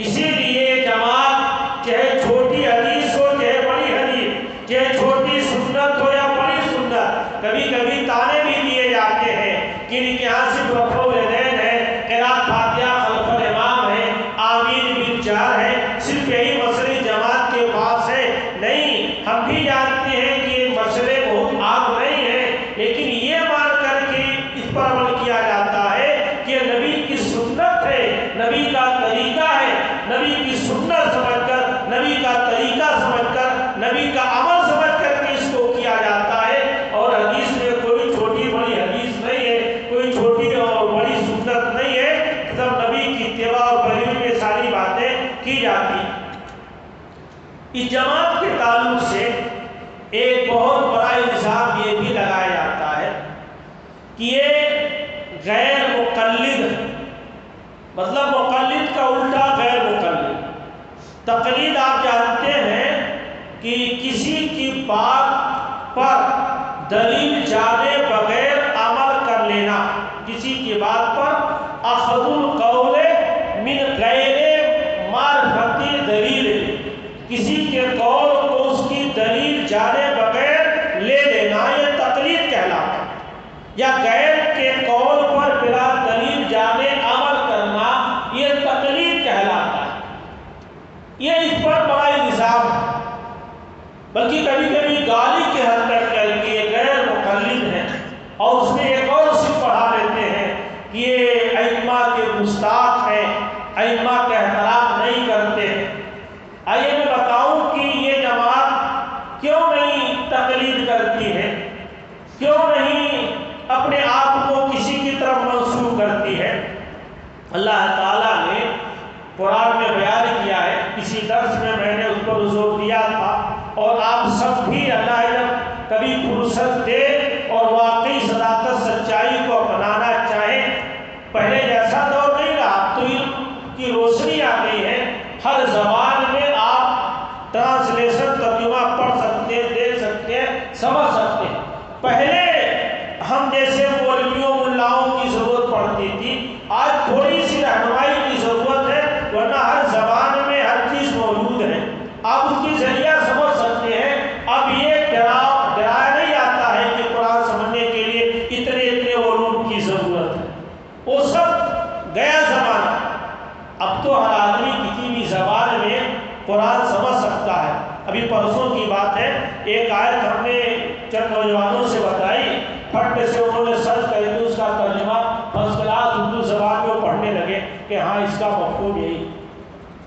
Speaker 1: اسی لیے جماعت چاہے چھوٹی حدیث ہو چاہے بڑی حدیث، چاہے چھوٹی سنت ہو یا بڑی سنت، کبھی کبھی تانے بھی دیے جاتے ہیں کہ ان کے یہاں صرف رفع الیدین ہے، قراءت فاتحہ خلف الامام ہے، آمین بالجہر ہے، صرف یہی مسئلے جماعت کے پاس ہے. نہیں، ہم بھی جانتے ہیں کہ یہ مسئلے بہت عام نہیں ہیں، لیکن یہ مان کر کے اس پر عمل کیا جاتا ہے کہ نبی کی سنت ہے، نبی کا طریقہ ہے، نبی کی سنت سمجھ کر، نبی کا طریقہ سمجھ کر، نبی کا عمل سمجھ کر کے اس کو کیا جاتا ہے. اور حدیث میں کوئی چھوٹی بڑی حدیث نہیں ہے، کوئی چھوٹی اور بڑی سنت نہیں ہے، سب نبی کی اتباع اور پیروی میں ساری باتیں کی جاتی. اس جماعت کے تعلق سے ایک بہت بڑا الزام یہ بھی لگایا جاتا ہے کہ یہ غیر مقلد ہے، مطلب مقلد کا الٹا غیر مقلد. تقلید آپ جانتے ہیں کہ کسی کی بات پر دلیل جانے بغیر عمل کر لینا، کسی کی بات پر اخذ القول من غیر معرفت دلیل، کسی کے قول کو اس کی دلیل جانے بغیر لے لینا، یہ تقلید کہلاتا ہے. یا غیر کے قول پر بلا دلیل جانے عمل کرنا، یہ تقلید کہلاتا ہے. یہ اس پر بڑا الزام ہے، بلکہ کبھی کبھی گالی کے حد تک کر کے غیر مقلد ہیں، اور اس میں ایک اور صرف پڑھا لیتے ہیں کہ یہ ائمہ کے گستاخ ہیں، ائمہ کا احترام نہیں کرتے ہیں. آئیے میں بتاؤں کہ یہ جماعت کیوں نہیں تقلید کرتی ہے، کیوں نہیں اپنے آپ کو کسی کی طرف منسوب کرتی ہے. اللہ تعالیٰ نے قرآن میں بیان کیا ہے، کسی درس میں میں نے اس پر زور دیا تھا، اور آپ سب بھی اللہ جب کبھی فرصت دے اور واقعی صداقت سچائی کو اپنانا چاہیں. پہلے جیسا دور نہیں رہا، تو علم کی روشنی آ گئی ہے، ہر زبان میں آپ ٹرانسلیشن ترجمہ پڑھ سکتے ہیں، دیکھ سکتے ہیں، سمجھ سکتے ہیں. پہلے ہم جیسے مولویوں ملاؤں کی ضرورت پڑتی تھی، آج تھوڑی سی رہنمائی کی ضرورت ہے، ورنہ ہر زبان میں ہر چیز موجود ہے، آپ اس کی ذریعہ سمجھ سکتے ہیں. اب یہ ڈرایا نہیں آتا ہے کہ قرآن سمجھنے کے لیے اتنے علوم کی ضرورت ہے، وہ سب گیا زمانہ. اب تو ہر آدمی کسی بھی زبان میں قرآن سمجھ سکتا ہے. ابھی پرسوں کی بات ہے، ایک آیت ہم نے چند نوجوانوں سے بتائی، پھٹ سے انہوں نے سرچ کر کے اس کا ترجمہ فرض کلاس اردو زبان میں پڑھنے لگے کہ ہاں اس کا مفہوم یہی۔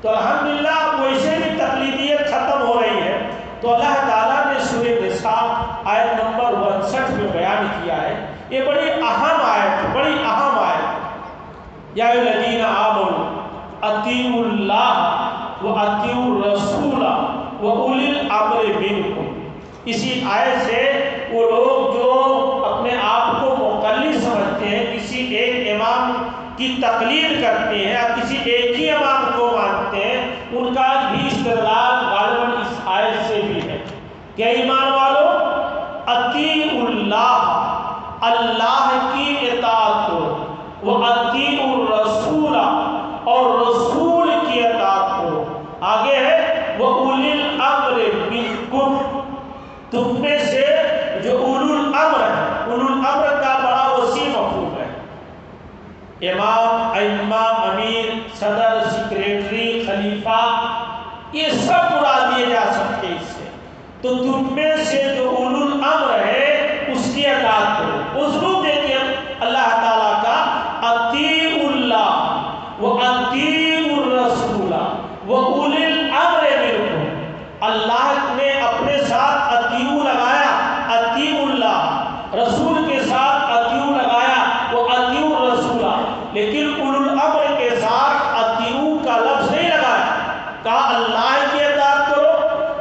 Speaker 1: تو الحمدللہ اب ویسے بھی تقلیدیت ختم ہو رہی ہے، تو اللہ تعالیٰ نے سورہ نساء آیت نمبر 59 میں بیان کیا ہے، یہ بڑی اہم آیت، بڑی اہم آیت، یا الذین آمنوا اطیعوا اللہ و اطیعوا الرسول و اولی الامر منکم۔ اسی آیت سے وہ لوگ جو اپنے آپ کو مقلد سمجھتے ہیں، کسی ایک امام کی تقلید کرتے ہیں یا کسی ایک ہی امام کو مانتے ہیں، ان کا بھی استدلال غالباً اس آیت سے بھی ہے کہ ایمان والو اطیعوا اللہ، اللہ کی اطاعت کرو، و اطیعوا الرسول، اور رسول کی اطاعت کرو۔ آگے ہے وہ اولی الامر منکم، تم میں سے جو اولو الامر ہے، اولو الامر کا بڑا وسیع مفہوم ہے، امام، ائمہ، امیر، صدر، سیکریٹری، خلیفہ، یہ سب مراد لیے جا سکتے ہیں اس سے۔ تو تم میں سے جو اولو الامر ہے اس کی اطاعت کرو۔ اسلوب دیکھیں اللہ تعالیٰ کا، اطیعوا اللہ و اطیعوا الرسول و اولی الامر منکم۔ اللہ نے اپنے ساتھ اطیعوا لگایا، اطیعوا اللہ، رسول کے ساتھ اطیعوا لگایا، وہ اطیعوا الرسول، لیکن اولو الامر کے ساتھ اطیعوا کا لفظ نہیں لگایا، کہا اللہ کی اطاعت کرو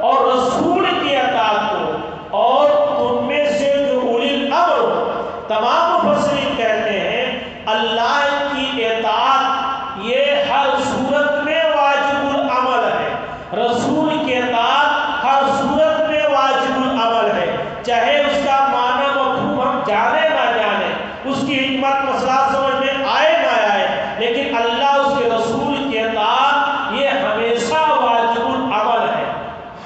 Speaker 1: اور رسول کی اطاعت کرو، اور تم میں سے جو اولی الامر ہو۔ تمام مفسرین کہتے ہیں اللہ کی اطاعت یہ ہر صورت میں واجب العمل ہے، رسول کی اطاعت ہر صورت میں واجب العمل ہے، چاہے اس کا معنی مفہوم ہم جانے نہ جانے، اس کی حکمت مسئلہ سمجھ میں آئے نہ آئے، لیکن اللہ اس کے رسول کی اطاعت یہ ہمیشہ واجب العمل ہے۔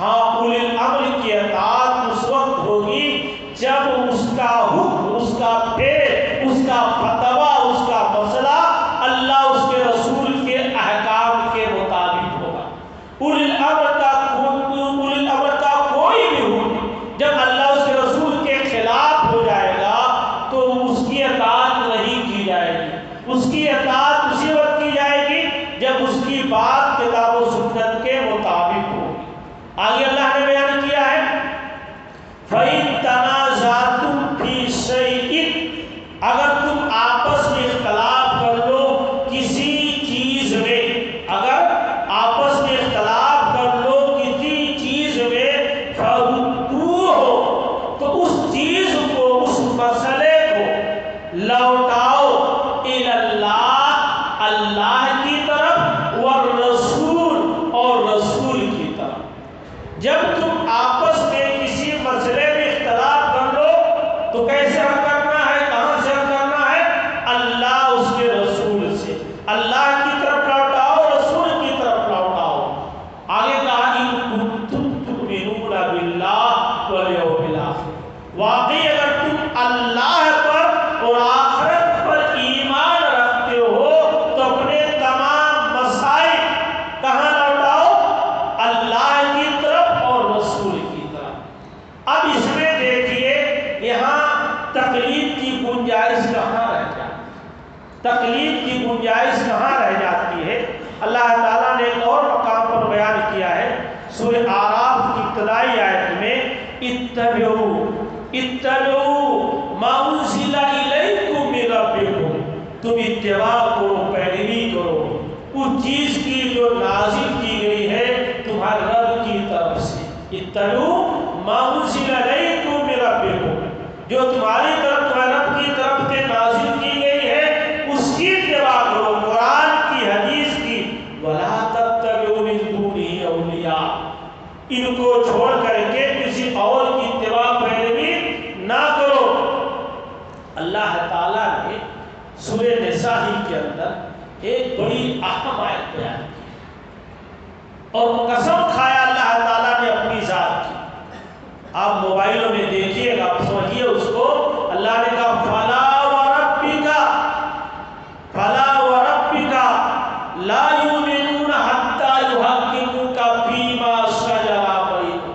Speaker 1: ہاں اولی الامر کی اطاعت اس وقت ہوگی جب اس کا حکم، اس کا فعل، اس کا فتویٰ، اس کا مسئلہ اللہ اس کے رسول کے احکام کے مطابق ہوگا۔ اولی الامر کا کوئی بھی حکم جب اللہ اس کے رسول کے خلاف ہو جائے گا تو اس کی اطاعت نہیں کی جائے گی، اس کی اطاعت اسی وقت کی جائے گی جب اس کی بات کتاب و سنت کے مطابق ہوگی۔ آگے اللہ نے بیان کیا ہے فَإِن تَنَازَعْتُمْ فِي شَيْءٍ، اگر تم آپس میں اختلاف کر لو کسی چیز میں، اگر آپس میں اختلاف کر لو کسی چیز میں، فَرُدُّوهُ، تو اس چیز کو، اس مسئلے کو لوٹاؤ إِلَى اللَّهِ، اللہ کی طرف، وَالرَّسُولِ، اور رسول کی طرف۔ جب تم آپس میں کسی مسئلے میں اختلاف کر لو تو کیسے حل کرنا ہے، کہاں سے حل کرنا ہے؟ اللہ اس کے رسول سے، اللہ کی طرف لوٹاؤ، رسول کی طرف لوٹاؤ۔ آگے کہا إِن كُنتُمْ تُؤْمِنُونَ بِاللَّهِ وَالْيَوْمِ الْآخِرِ، واقعی اگر تم اللہ پر اور آخرت پر ایمان رکھتے ہو تو اپنے تمام مسائل کہاں لوٹاؤ؟ اللہ کی طرف اور رسول کی طرف۔ اب اس میں دیکھیے یہاں تقلید کی گنجائش کہاں رہ جاتی ہے، تقلید کی گنجائش کہاں رہ جاتی ہے؟ اللہ تعالیٰ نے ایک اور مقام پر بیان کیا ہے سورہ اعراف کی ابتدائی آیت میں، اتبعوا ما انزل الیکم من ربکم، تم اتباع کرو، پیروی کرو اس چیز کی جو نازل کی گئی ہے تمہارے رب کی طرف سے۔ اتبعوا ما انزل الیکم من ربکم، جو تمہاری طرف، تمہارے رب کی طرف سے نازل کی گئی ہے اس کی اتباع کرو، قرآن کی، حدیث کی۔ وَلَا تَتَّبِعُوا مِن دُونِهِ أَوْلِيَاءَ، ان کو چھوڑ کر کے کسی اور کی اتباع پیروی نہ کرو۔ اللہ تعالیٰ نے سورہ نساء کے اندر ایک بڑی اہم آیت بیان کی اور قسم کھایا اللہ تعالیٰ نے اپنی ذات کی۔ آپ موبائلوں میں دیکھیے گا، سمجھیے اس کو، اللہ نے کہا فَلَا وَرَبِّكَ لَا يُؤْمِنُونَ حَتَّى يُحَكِّمُوكَ فِيمَا شَجَرَ بَيْنَهُمْ،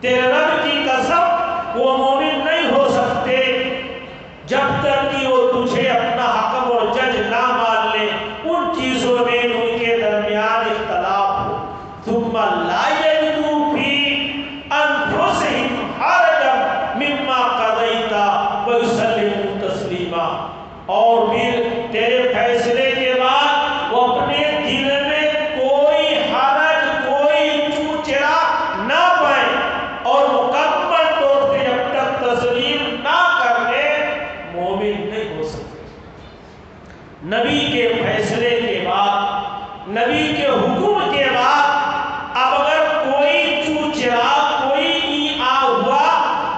Speaker 1: تیرے رب کی قسم وہ مومن نہیں ہو سکتے جب تک کہ وہ تجھے اپنا حکم اور جج نہ مان لے ان چیزوں میں ان کے درمیان اختلاف ہو. ثم لا یجدوا فی انفسہم حرجا مما قضیت ویسلموا تسلیما. اور پھر تیرے فیصلے کے بعد وہ اپنے دل میں کوئی حرج کوئی چوچرا نہ پائے اور مکمل طور پہ جب تک تسلیم نہ کر لے مومن نہیں ہو سکتے. نبی کے فیصلے کے بعد نبی کے حکم کے بعد اب اگر کوئی چوچرا کوئی آ ہوا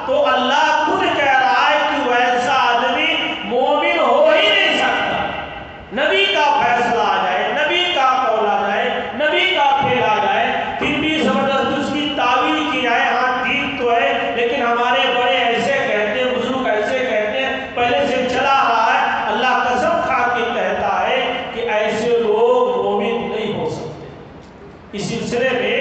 Speaker 1: تو اللہ خود کہہ رہا ہے کہ ویسا آدمی مومن ہو ہی نہیں سکتا. نبی کا فیصلہ آ جائے نبی کا قول آ جائے نبی کا فعل آ جائے پھر بھی زبردست اس کی تعویل کی جائے ہاں ٹھیک تو ہے لیکن ہمارے بڑے ایسے کہتے ہیں بزرگ ایسے کہتے ہیں پہلے سے چلا رہا ہے. اللہ قسم کھا کے کہتا ہے کہ ایسے لوگ مومن نہیں ہو سکتے. اس سلسلے میں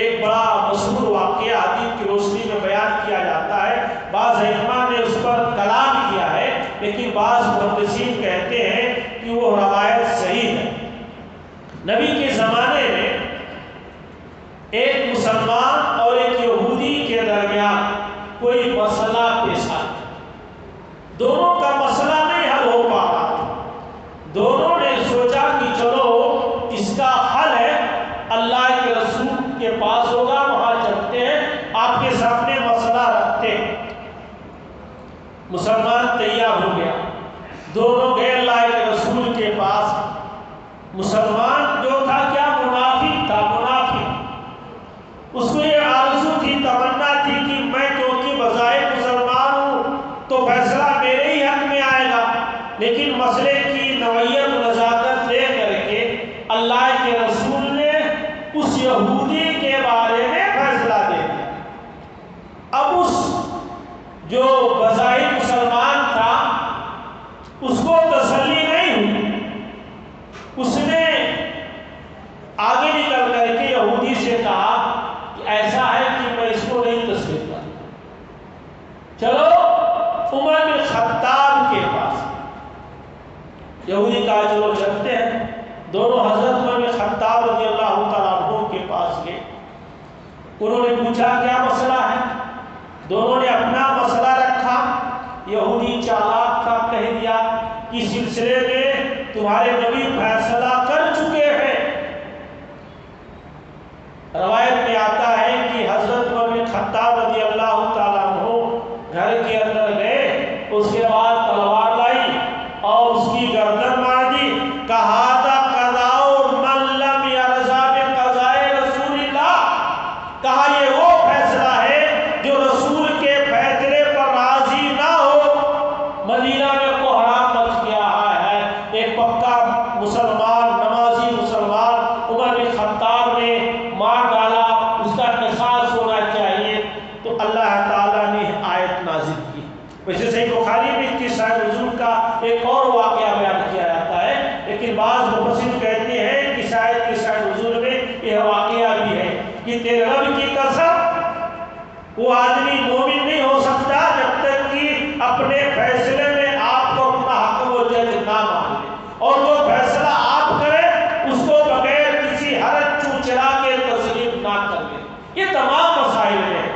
Speaker 1: ایک بڑا مشہور واقعہ حدیث کی روشنی میں بیان کیا جاتا ہے. بعض علماء نے اس پر کلام کیا ہے لیکن بعض محدثین کہتے ہیں کہ وہ روایت صحیح ہے. نبی کے زمانے میں ایک مسلمان اور ایک یہودی کے درمیان کوئی مسئلہ پیش آیا. دونوں کا مسئلہ نہیں حل ہو پا رہا تھا. دونوں نے سوچا کہ چلو اس کا حل ہے اللہ کے رسول کے پاس ہوگا وہاں چلتے ہیں آپ کے سامنے مسئلہ رکھتے ہیں. مسلمان تیار ہو گیا. دونوں گئے اللہ کے رسول کے پاس. مسلمان جو تھا کیا منافق تھا. منافق اس کو یہ آرزو تھی تمنا تھی کہ میں کیونکہ بظاہر مسلمان ہوں تو فیصلہ میرے ہی حق میں آئے گا لیکن مسئلے کی نوعیت نزاکت لے کر کے اللہ کے رسول نے اس یہودی کے بارے میں فیصلہ دے دیا. اب اس جو بظاہر مسلمان تھا اس کو تسلی نہیں ہوئی. اس نے آگے نکل کر کے یہودی سے کہا کہ ایسا ہے کہ میں اس کو نہیں تسلیم کرتا. چلو عمر بن خطاب کے پاس. یہودی کہا چلو چلتے ہیں. دونوں حضرت عمر بن خطاب رضی اللہ تعالیٰ عنہ کے پاس گئے. انہوں نے پوچھا کیا مسئلہ ہے. دونوں نے اپنا مسئلہ رکھا. یہودی چالاک تھا کہہ دیا کہ سلسلے میں تمہارے نبی فیصلہ کر چکے ہیں. روایت میں آتا ہے کہ حضرت عمر بن خطاب رضی اللہ تعالیٰ عنہ گھر کے اندر گئے. اس کے بعد تلوار لائی اور اس کی گردن مار دی. کہا تھا قضاء من لم یرضى بقضاء رسول اللہ. کہا یہ وہ فیصلہ ہے جو رسول کے فیصلے پر راضی نہ ہو. مدینہ میں کوہرام مچ گیا ہے. ایک پکا مسلمان نمازی مسلمان عمر بن خطاب نے مار ڈالا. اس کا قصاص ہونا چاہیے. تو اللہ تعالیٰ نے آیت نازل کی. ویسے صحیح بخاری میں اس کی شاید نزول کا ایک اور واقعہ بیان کیا جاتا ہے لیکن بعض مفسرین کہتے ہیں کہ شاید کی شاید نزول میں یہ واقعہ بھی ہے کہ تیرے رب کی قسم وہ آدمی مومن نہیں ہو سکتا جب تک کہ اپنے فیصلے میں آپ کو اپنا حکم و جج نہ مان لے اور جو فیصلہ آپ کریں اس کو بغیر کسی حرج چوچرا کے تسلیم نہ کر لے. یہ تمام مسائل ہیں.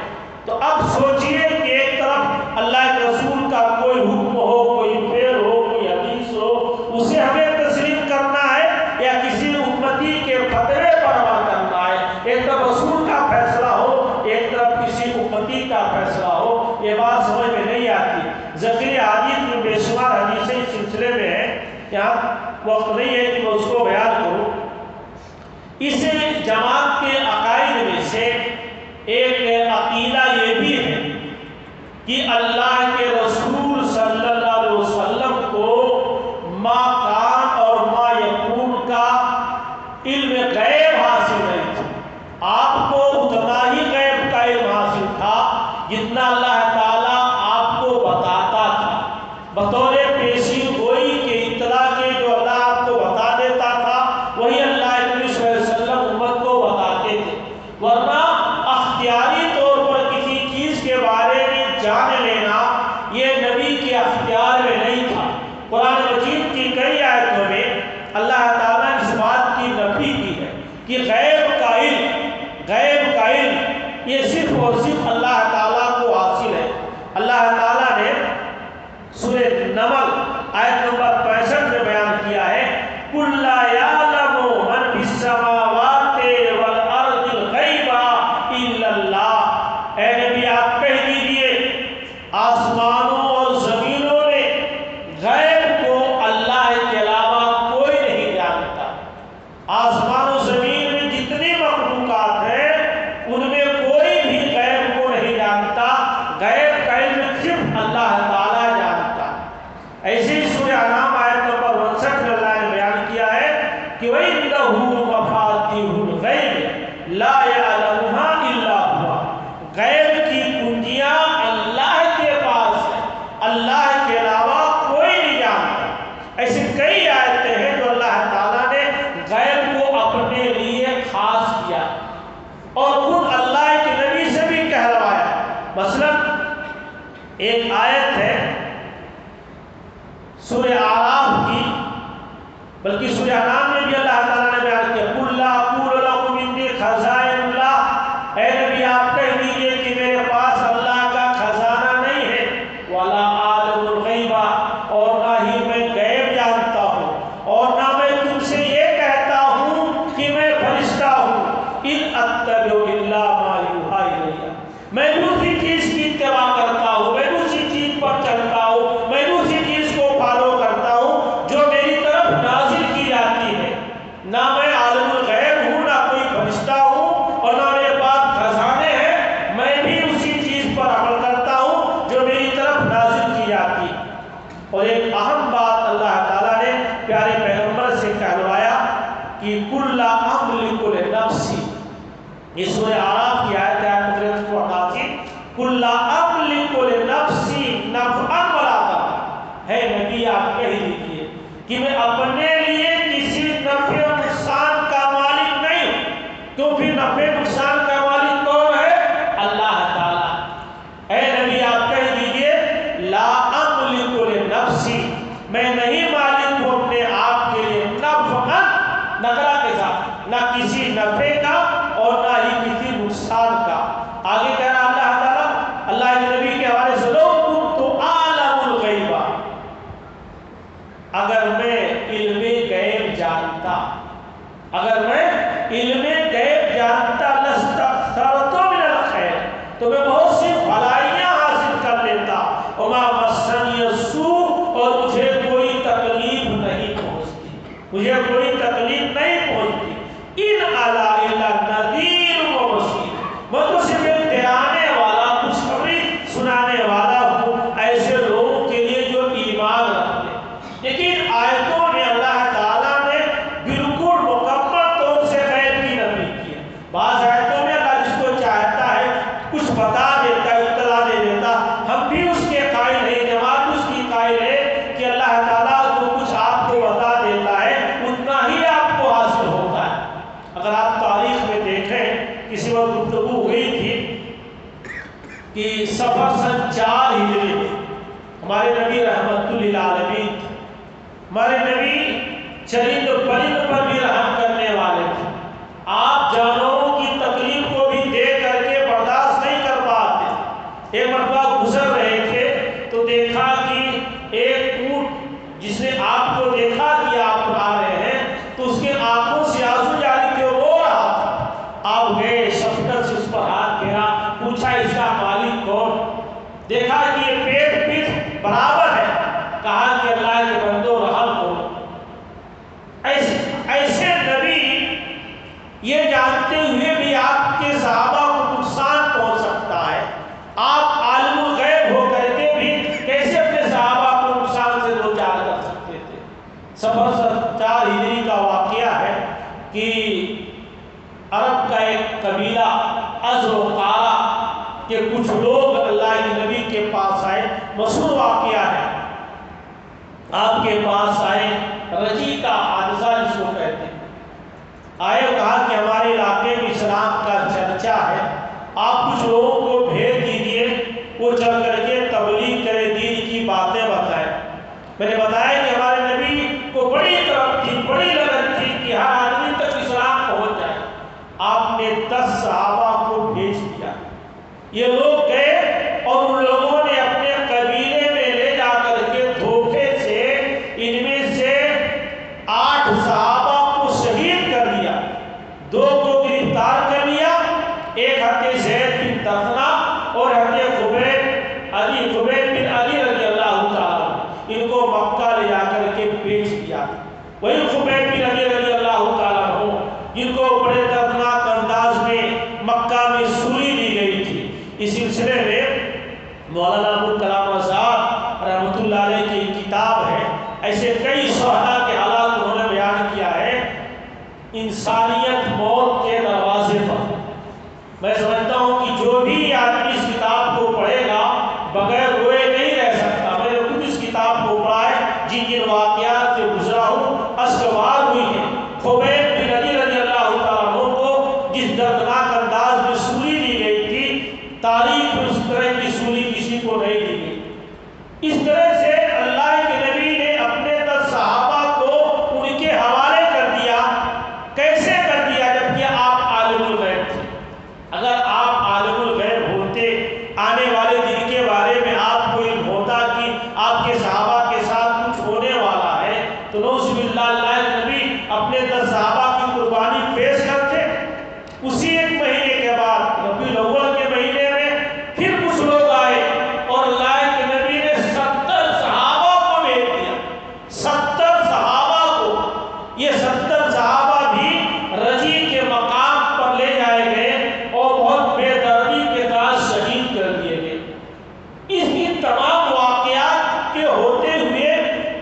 Speaker 1: تو اب سوچئے کہ ایک طرف اللہ کے رسول کا کوئی حکم ہو کوئی فعل ہو کوئی حدیث ہو اسے ہمیں تسلیم کرنا ہے یا کسی امتی کے فتوے پر عمل کرنا ہے. ایک طرف رسول کا فیصلہ ہو ایک طرف کسی امتی کا فیصلہ ہو. یہ بات سمجھ میں نہیں آتی. ذکر حدیث میں بے شمار حدیثیں اس سلسلے میں ہیں. یہاں وقت نہیں ہے کہ میں اس کو بیان کروں. اس جماعت کے عقائد میں سے ایک عقیدہ یہ بھی ہے کہ اللہ کے رسول صلی اللہ علیہ وسلم کو ما کان اور ما یکون کا علم غیب حاصل نہیں تھا. آپ کو اتنا ہی غیب کا علم حاصل تھا جتنا اللہ تعالیٰ آپ کو بتاتا تھا. بطور پیشی گوئی کے اطلاع کے جو اللہ آپ کو بتا دیتا تھا وہی اللہ صلی اللہ علیہ وسلم امت کو بتاتے تھے. ورنہ اختیاری طور پر کسی نبی کے اختیار میں نہیں تھا۔ قرآن مجید کی کئی آیتوں میں اللہ تعالیٰ نے اس بات کی نفی کی ہے کہ غیب کا علم یہ صرف اور صرف اللہ تعالیٰ کو حاصل ہے۔ اللہ تعالیٰ نے سورہ نمل آیت نمبر 65 میں بیان کیا ہے قُلْ لَا يَعْلَمُ مَنْ فِي السَّمَاوَاتِ وَالْأَرْضِ الْغَيْبَ إِلَّا اللَّهُ۔ اے نبی آپ کہہ دیجئے آسمانوں اور زمینوں میں غیب کو اللہ کے علاوہ کوئی نہیں جانتا۔ آسمان و زمین میں جتنی مخلوقات ہیں ان میں کوئی بھی غیب کو نہیں جانتا، غیب کا علم صرف اللہ تعالیٰ جانتا۔ ایسے ہی سورہ انعام آیت نمبر 59 میں اللہ نے بیان کیا ہے کہ وَإِنَّهُ مَفَاتِيحُ الْغَيْبِ لَا يَعْلَمُهَا إِلَّا هُوَ۔ غیب کی کنجیاں اللہ کے پاس ہیں، اللہ کے علاوہ کوئی نہیں جانتا۔ ایسے کئی آیتیں ہیں جو اللہ تعالیٰ نے غیب کو اپنے لیے خاص کیا اور خود اللہ کے نبی سے بھی کہلوایا۔ مثلا ایک آیت ہے سورہ اعراف کی، بلکہ سورہ انعام میں بھی اللہ تعالیٰ نے بیان کیا قُلْ لَا أَقُولُ لَكُمْ عِندِي خَزَائِنُ اللَّهِ۔ اے نبی آپ کہہ دیجئے کہ میرے پاس اللہ کا خزانہ نہیں ہے، وَلَا أَعْلَمُ الْغَيْبَ، اور نہ ہی میں غیب جانتا ہوں، اور نہ میں تم سے یہ کہتا ہوں کہ میں فرشتہ ہوں۔ إِنْ أَتَّبِعُ إِلَّا مَا يُوحَىٰ إِلَيَّ، میں دوسری چیز کی اتباع کرتا ہوں، میں دوسری چیز پر چلتا ہوں، میں دوسری چیز کو فالو کرتا ہوں جو میری طرف نازل کی جاتی ہے۔ نہ میں عالم الغیب ہوں، نہ کوئی فرشتہ ہوں، اور نہ میرے پاس خزانے ہیں، میں بھی اسی چیز پر عمل کرتا ہوں جو میری طرف نازل کی جاتی ہے۔ اور ایک اہم بات اللہ تعالیٰ نے پیارے پیغمبر سے کہلوایا کہ قُلْ لَا أَمْلِكُ لِنَفْسِي، یہ سورہ اعراف کی آیت ہے 188، قُلْ لَا أَمْلِكُ لِنَفْسِي نَفْعًا وَلَا ضَرًّا۔ ہے نبی آپ کہہ دیجئے کہ میں اپنے لیے کسی نفع و نقصان کا مالک نہیں ہوں۔ تو پھر نفع نقصان کا مالک کون ہے؟ اللہ تعالیٰ۔ اے نبی آپ کہہ دیجئے لا املک لنفسی، میں نہیں مالک ہوں اپنے آپ کے لیے نفعا، نکرہ کے ساتھ، نہ کسی نفع کا اور نہ ہی کسی نقصان کا۔ آگے کہہ رہا اللہ تعالیٰ اللہ کے نبی کے حوالے سے لو کنت اعلم الغیب، اگر میں علم غیب جانتا، اگر میں علم غیب جانتا لستکثرت من الخیر، تو میں بہت سی بھلائیاں حاصل کر لیتا، وما مسنی السوء، اور مجھے کوئی تکلیف نہیں پہنچتی، مجھے کوئی تکلیف نہیں پہنچتی۔ ان الا الا نذیر و بشیر، میں تو صرف ایک ڈرانے والا، خوشخبری سنانے والا ہوں ایسے لوگوں کے لیے جو ایمان رکھتے ہیں۔ لیکن آیتوں میں اللہ تعالیٰ نے بالکل مکمل طور سے غیب کی نفی کی ہے۔ بعض آیتوں میں اللہ جس کو چاہتا ہے کچھ بتا دیتا ہے، اطلاع دے دیتا، ہم بھی اس کے قائل ہیں، جماعت اس کی قائل ہے کہ اللہ تعالیٰ جو کچھ آپ کو بتا دیتا ہے اتنا ہی آپ کو حاصل ہوتا ہے۔ اگر آپ تاریخ میں دیکھیں، کسی وقت گفتگو ہوئی تھی کہ سفر سن 4 ہجری میں ہمارے نبی رحمت للعالمین، ہمارے نبی چرند پرند پر بھی رحم کرنے والے تھے۔ آپ جانوروں کی تکلیف کو بھی دیکھ کر کے برداشت نہیں کر پاتے۔ ایک مرتبہ گزر رہے تھے تو دیکھا کہ ایک اونٹ جس نے آپ کو دیکھا کہ آپ آ رہے ہیں تو اس کے آنکھوں سے آنسو جاری تھے، رو رہا تھا۔ آپ گئے شفقت سے اس پر ہاتھ پھیرا، پوچھا اس کا مالک کون؟ دیکھا کہ یہ پیٹ پیٹ برابر ہے، کہا کہ اللہ کے بندو رحم کرو۔ ایسے نبی یہ جانتے ہوئے بھی آپ کے صحابہ کو نقصان پہنچ سکتا ہے، آپ عالم الغیب ہو کر کے بھی کیسے اپنے صحابہ کو نقصان سے دوچار کر سکتے تھے؟ سفر 4 ہجری کا واقعہ ہے کہ عرب کا ایک قبیلہ ازر و قارہ کہ کچھ لوگ اللہ کے نبی کے پاس آئے، مشہور واقعہ ہے، آپ کے پاس آئے، رجی کا حادثہ جس کو کہتے ہیں، آئے اور کہا کہ ہمارے علاقے میں اسلام کا چرچا ہے، آپ کچھ لوگوں کو بھیج دیجئے، وہ چل کر کے تبلیغ کرے، دین کی باتیں میں نے بتایا کہ ہمارے نبی کو بڑی طرف تھی، بڑی لگن تھی کہ ہر آدمی تک اسلام پہنچ جائے۔ آپ نے 10 صحابہ کو بھیج دیا، یہ لوگ گئے اور ان لوگوں نے اپنے قبیلے میں لے جا کر کے دھوکے سے ان میں سے 8 صحابہ کو شہید کر دیا، 2 کو گرفتار کر لیا، ایک حضرت زید بن دفنہ اور حضرت خبیب بن علی رضی اللہ تعالیٰ، ان کو مکہ لے جا کر کے بیچ دیا۔ وہی خبیب بن علی رضی اللہ تعالیٰ جن کو بڑے دردناک انداز میں مکہ میں سولی دی گئی تھی۔ اس سلسلے میں مولانا ابوالکلام آزاد رحمۃ اللہ علیہ کی کتاب ہے، ایسے کئی شہداء کے حالات انہوں نے بیان کیا ہے۔ انسانیت موت کے دروازے پر، میں سمجھتا ہوں کہ جو بھی آدمی اس کتاب کو پڑھے گا بغیر روئے نہیں رہ سکتا۔ میں نے خود اس کتاب کو پڑھا ہے، جن جن واقعات سے گزرا ہوں اشکبار ہوئی ہیں۔ خبیب بن علی رضی اللہ تعالیٰ عنہ کو جس دردناک انداز میں سولی دی گئی تھی، تاریخ میں اس طرح کی سولی کسی کو نہیں دی گئی۔ اس طرح سے اللہ کے نبی نے اپنے 10 صحابہ کو ان کے حوالے کر دیا۔ کیسے کر دیا؟ جبکہ آپ عالم الغیب تھے۔ اگر آپ عالم الغیب ہوتے، آنے والے دن کے بارے میں آپ کو علم ہوتا کہ آپ کے صحابہ کے ساتھ کچھ ہونے والا ہے، تو نعوذ باللہ اللہ کے نبی اپنے 10 صحابہ کی قربانی پیش کرتے۔ اسی ایک مہینے کے بعد ربیع الاول کے مہینے میں پھر کچھ لوگ آئے اور اللہ کے نبی نے 70 صحابہ کو بھیج دیا۔ 70 صحابہ کو، یہ 70 صحابہ بھی رجی کے مقام پر لے جائے گئے اور بہت بے دردی کے ساتھ شہید کر دیے گئے۔ اس تمام واقعات کے ہوتے ہوئے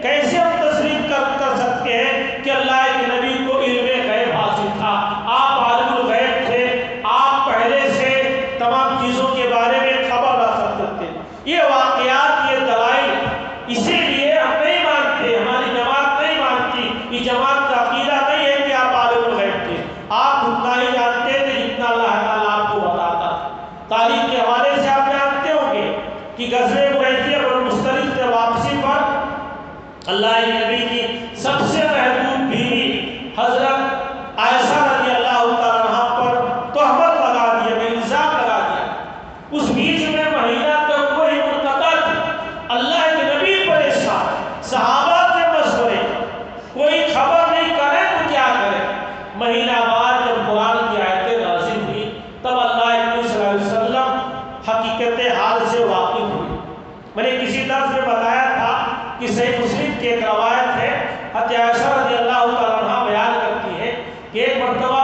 Speaker 1: کیسے ہم تصریح کر سکتے ہیں کہ اللہ کے نبی کو علم غیب حاصل تھا؟ آپ عالم الغیب تھے، آپ پہلے سے تمام چیزوں کے بارے میں خبر رکھ سکتے تھے۔ یہ واقعات، یہ دلائل، اسی لیے ہم نہیں مانتے، ہماری جماعت نہیں مانتی، یہ جماعت کا عقیدہ نہیں ہے کہ آپ عالم الغیب تھے۔ آپ اتنا ہی جانتے تھے جتنا اللہ تعالیٰ آپ کو بتاتا تھا۔ تاریخ کے حوالے سے آپ جانتے ہوں گے کہ غزوہ مريسيہ اور مستلق سے واپسی پر اللہ کے نبی کی سب سے محبوب بیوی حضرت عائشہ رضی اللہ تعالیٰ عنہ پر تہمت لگا دیا، الزام لگا دیا۔ اس بیچ میں مہینہ تک وہی منقطع تھی، اللہ کے نبی پریشان، صحابہ کے مشورے، کوئی خبر نہیں کرے تو کیا کرے۔ مہینہ بعد جب قرآن کی آیتیں نازل ہوئی تب اللہ کے نبی صلی اللہ علیہ وسلم حقیقت حال سے واقف ہوئے۔ میں نے کسی درس میں بتایا تھا کہ صحیح مسلم کی ایک روایت ہے، حضرت عائشہ رضی اللہ تعالیٰ عنہ بیان کرتی ہے کہ ایک مرتبہ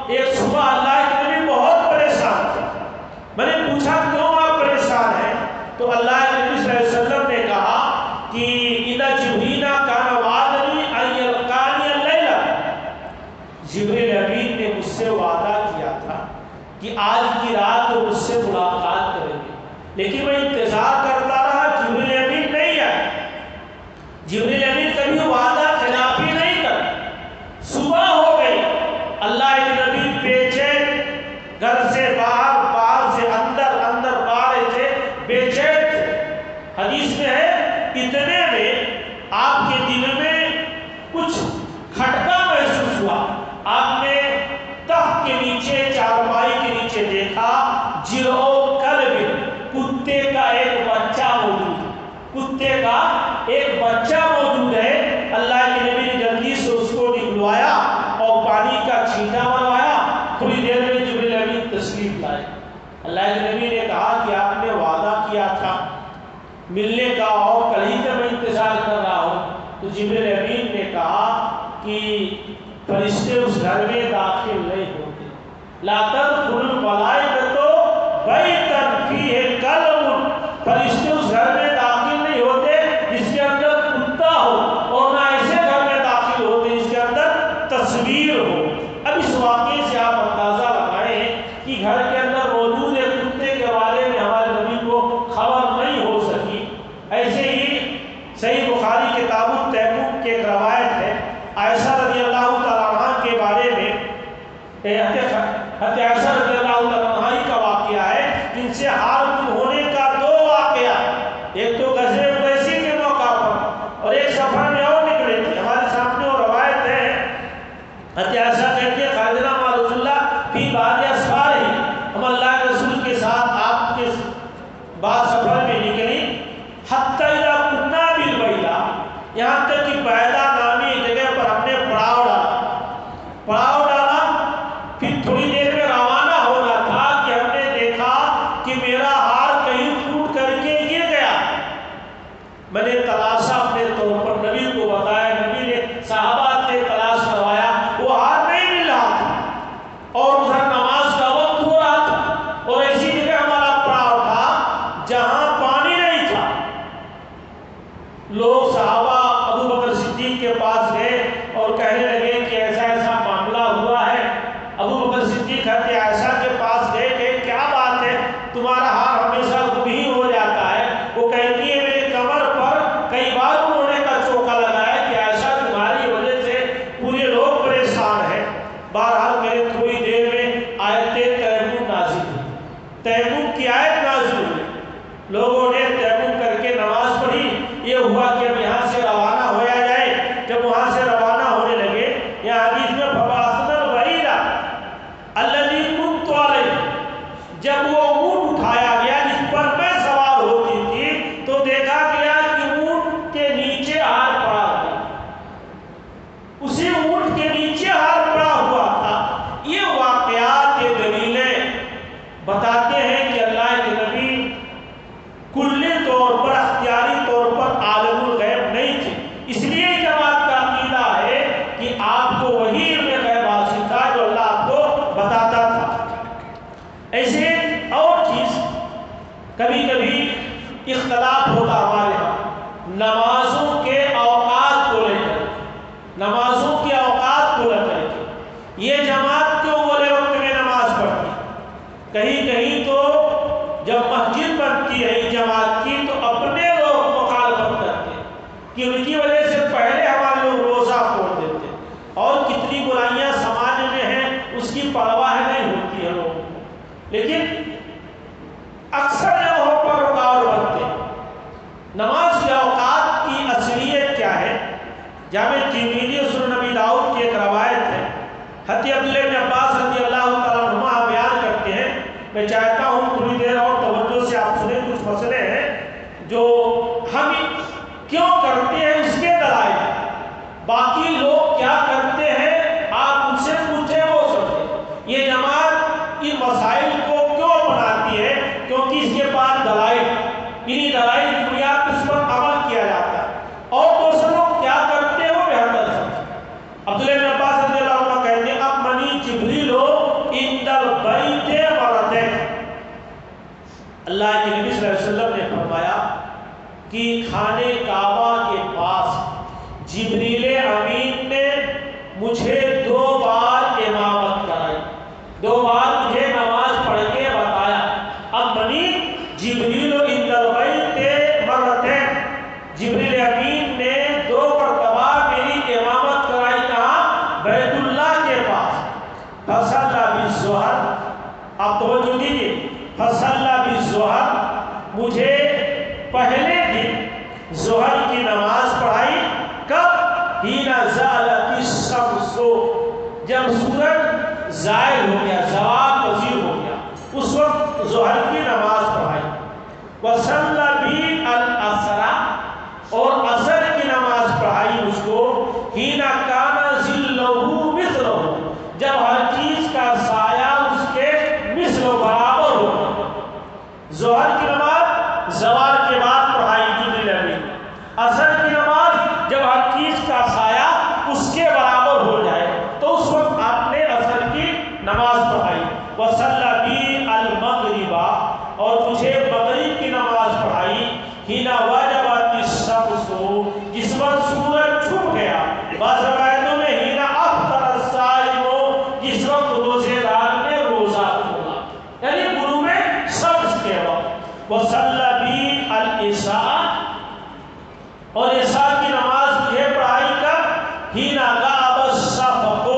Speaker 1: ایک صبح اللہ کے نبی بہت پریشان تھے۔ میں نے پوچھا کیوں آپ پریشان ہیں؟ تو اللہ کے نبی صلی اللہ علیہ وسلم نے کہا کہ اِنَّ جِبْرِیلَ كَانَ وَعَدَنِي أَن يَلْقَانِيَ اللَّيْلَ، جبریل امین نے مجھ سے وعدہ کیا تھا کہ آج کی رات وہ مجھ سے ملاقات کریں گے، لیکن میں انتظار کرتا رہا، جبریل امین نہیں آئے۔ جبریل امین کبھی وعدہ خلافی نہیں کرتے۔ صبح ہو گئی، اللہ کے نبی بے چین، گھر سے باہر، باہر سے اندر، اندر باہر سے بے چین تھے۔ حدیث میں ہے اتنے میں آپ کے دل میں کچھ کھٹکا محسوس ہوا۔ آپ نے تخت کے نیچے، چارپائی کے نیچے دیکھا، جرعو کلب، کتے کا ایک بچہ موجود ہے، کتے کا ایک بچہ موجود ہے۔ اللہ کے نبی نے جلدی سے اس کو نکلوایا اور پانی کا چھینٹا مروایا، تھوڑی دیر میں جبریل امین تشریف لائے۔ اللہ کے نبی نے کہا کہ آپ نے وعدہ کیا تھا ملنے کا اور کل ہی کا میں انتظار کر رہا ہوں۔ تو جبریل امین نے کہا کہ فرشتے اس گھر میں داخل نہیں ہوتے، لا تدخل الملائکۃ بیتا فیہ کلب، فرشتے اس گھر میں داخل نہیں ہوتے جس کے اندر کتا ہو، اور نہ ایسے گھر میں داخل ہوتے جس کے اندر تصویر ہو۔ اب اس واقعے سے آپ اندازہ لگائیں کہ گھر کے اندر موجود ایک کتے کے بارے میں ہمارے نبی کو خبر نہیں ہو سکی۔ ایسے ہی صحیح بخاری کتاب التیمم کی ایک روایت ہے، عائشہ رضی اللہ تعالیٰ عنہ کے بارے میں، حضرت عائشہ رضی اللہ تعالیٰ عنہ کا واقعہ ہے جن سے حال ہونے کا 2 واقعہ، ایک تو غزوہ مريسيہ کے موقع پر اور ایک تیمم کی آیت نازل ہوئی، لوگوں نے تیمم کر کے نماز پڑھی، یہ ہوا کہ اب یہاں سے روانہ ہویا جائے۔ جب وہاں سے روانہ ہونے لگے، یہ حدیث میں فَبَعَثْنَا الْبَعِيرَ الَّذِي كُنْتُ عَلَيْهِ، جب وہ اونٹ اٹھایا گیا جس پر میں سوار ہوتی تھی، تو دیکھا گیا کہ اونٹ کے نیچے ہار پڑا ہوا، اسی اونٹ کے نیچے ہار پڑا ہوا تھا۔ یہ واقعات یہ دلیلیں بتاتے ہیں کہ اللہ کے نبی کلی طور پر اختیاری طور پر عالم الغیب نہیں تھے۔ اس لیے جماعت کا عقیدہ ہے کہ آپ کو وہی علم غیب حاصل تھا جو اللہ آپ کو بتاتا تھا۔ ایسے اور چیز کبھی کبھی اختلاف ہوتا ہمارے یہاں نمازوں کے اوقات کو لے کر، نمازوں کے اوقات کو لے کر یہ جماعت کیوں بولے وقت میں نماز پڑھتی؟ کہیں کہیں تو جب مسجد بنتی ہے جماعت کی تو اپنے لوگ مخالفت کرتے ہیں کہ ان کی وجہ سے پہلے ہمارے لوگ روزہ کھول دیتے ہیں، اور کتنی برائیاں سماج میں ہیں اس کی پرواہ نہیں ہوتی ہے لوگوں کو، لیکن اکثر جگہوں پر رکاوٹ بنتے ہیں۔ نماز کے اوقات کی اصلیت کیا ہے؟ جامع ترمذی اور سنن نبی داؤد کی ایک روایت ہے، حضرت عبداللہ بن عباس رضی اللہ تعالیٰ عنہما بیان کرتے ہیں، میں چاہتا ہوں تھوڑی دیر اور توجہ سے آپ سنیں، کچھ مسئلے ہیں جو ہم کیوں کرتے ہیں اس کے دلائل، باقی لوگ کیا کرتے ہیں آپ ان سے پوچھیں وہ سمجھیں۔ یہ جماعت ان مسائل کو کیوں بناتی ہے؟ کیونکہ اس کے بعد دلائل، انہی دلائل کی بنیاد پر اس پر عمل کیا جاتا ہے، اور دوسرے لوگ کیا کرتے ہیں وہ بہتر سمجھیں۔ عبداللہ بن عباس رضی اللہ عنہ کہتے ہیں امنی جبریل عند البیت مرتين، اللہ کے نبی صلی اللہ علیہ وسلم نے فرمایا کہ خانہ کعبہ کے پاس جبریل امین نے مجھے 2 بار امامت کرائی، 2 بار مجھے نماز پڑھ کے بتایا۔ امنی جبریل عند البیت مرتين، جبریل امین نے 2 مرتبہ میری امامت کرائی، کہاں؟ بیت اللہ کے پاس۔ فصلی بالظہر، آپ توجہ دیجیے، فصلی بالظہر، مجھے پہلے دن ظہر کی نماز پڑھائی، کب؟ حین زالت الشمس، جب سورج زائل ہو گیا، زوال پذیر ہو گیا، اس وقت ظہر کی نماز پڑھائی۔ وصلی بی العصر، اور عصر کی نماز پڑھائی اس کو، حین کان ظلہ مثلہ، جب ہر چیز کا سایہ اس کے مثل و برابر ہو۔ ظہر کی نماز زوال کے بعد پڑھائی جبریل امین، عصر کی نماز جب ہر چیز کا سایہ اس کے برابر ہو جائے تو اس وقت آپ نے عصر کی نماز پڑھائی۔ وصلی بی المغرب، اور مجھے مغرب کی نماز پڑھائی، حین وجبت الشمس، جس وقت سورج چھپ گیا، بعض روایتوں میں حین افطر الصائم، جس وقت روزے دار نے روزہ کھولا، یعنی غروب شمس کے وقت۔ وصلی بی العشاء، اور عشاء کی نماز مجھے پڑھائی کب؟ حین غاب الشفق،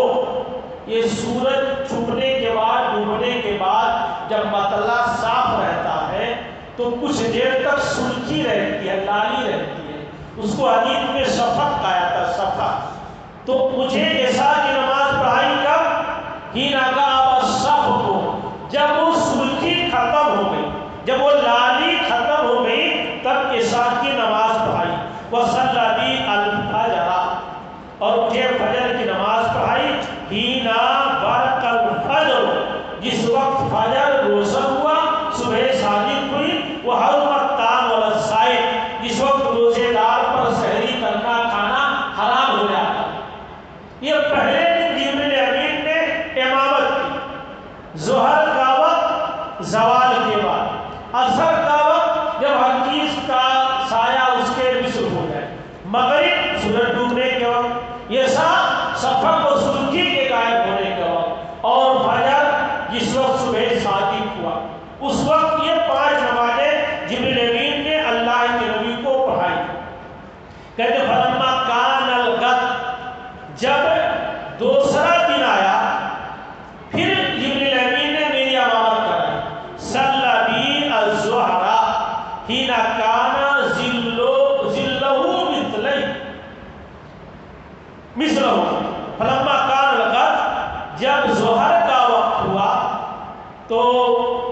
Speaker 1: یہ سورج چھپنے کے بعد، ڈوبنے کے بعد جب مطلع صاف رہتا ہے تو کچھ دیر تک سرخی رہتی ہے، لالی رہتی ہے، اس کو حدیث میں شفق کہا تھا، شفق۔ تو مجھے عشاء کی نماز پڑھائی کب؟ حین غاب الشفق، جب وہ سرخی ختم ہو گئی، جب وہ لالی ختم ہو گئی تب عشاء کی نماز پڑھائی۔ وصلی بی الفجر، اور مجھے فجر کی نماز پڑھائی، حین برق الفجر، جس وقت فجر روشن ہوا، صبح صادق ہوئی، وحرمت طعام علی الصائم، جس وقت روزے دار پر سحری کرنا کھانا حرام ہو جاتا۔ یہ پہلے دن جبریل امین نے امامت کی، ظہر کا وقت زوال کے بعد، عصر کا وقت جب ہر چیز کا سایہ اس کے مثل ہو جائے، مغرب سورج ڈوبنے کے وقت، یہ شفق و سرخی کے غائب ہونے کے وقت، اور فجر جس وقت صبح صادق ہوا، اس وقت یہ 5 نمازیں جبریل امین نے اللہ کے نبی کو پڑھائی۔ کہتے فلما کان الغد، جب دوسرا دن آیا، پھر جبریل امین نے میری امامت کرائی، صلی مثلہ فلما کان الغد، جب ظہر کا وقت ہوا تو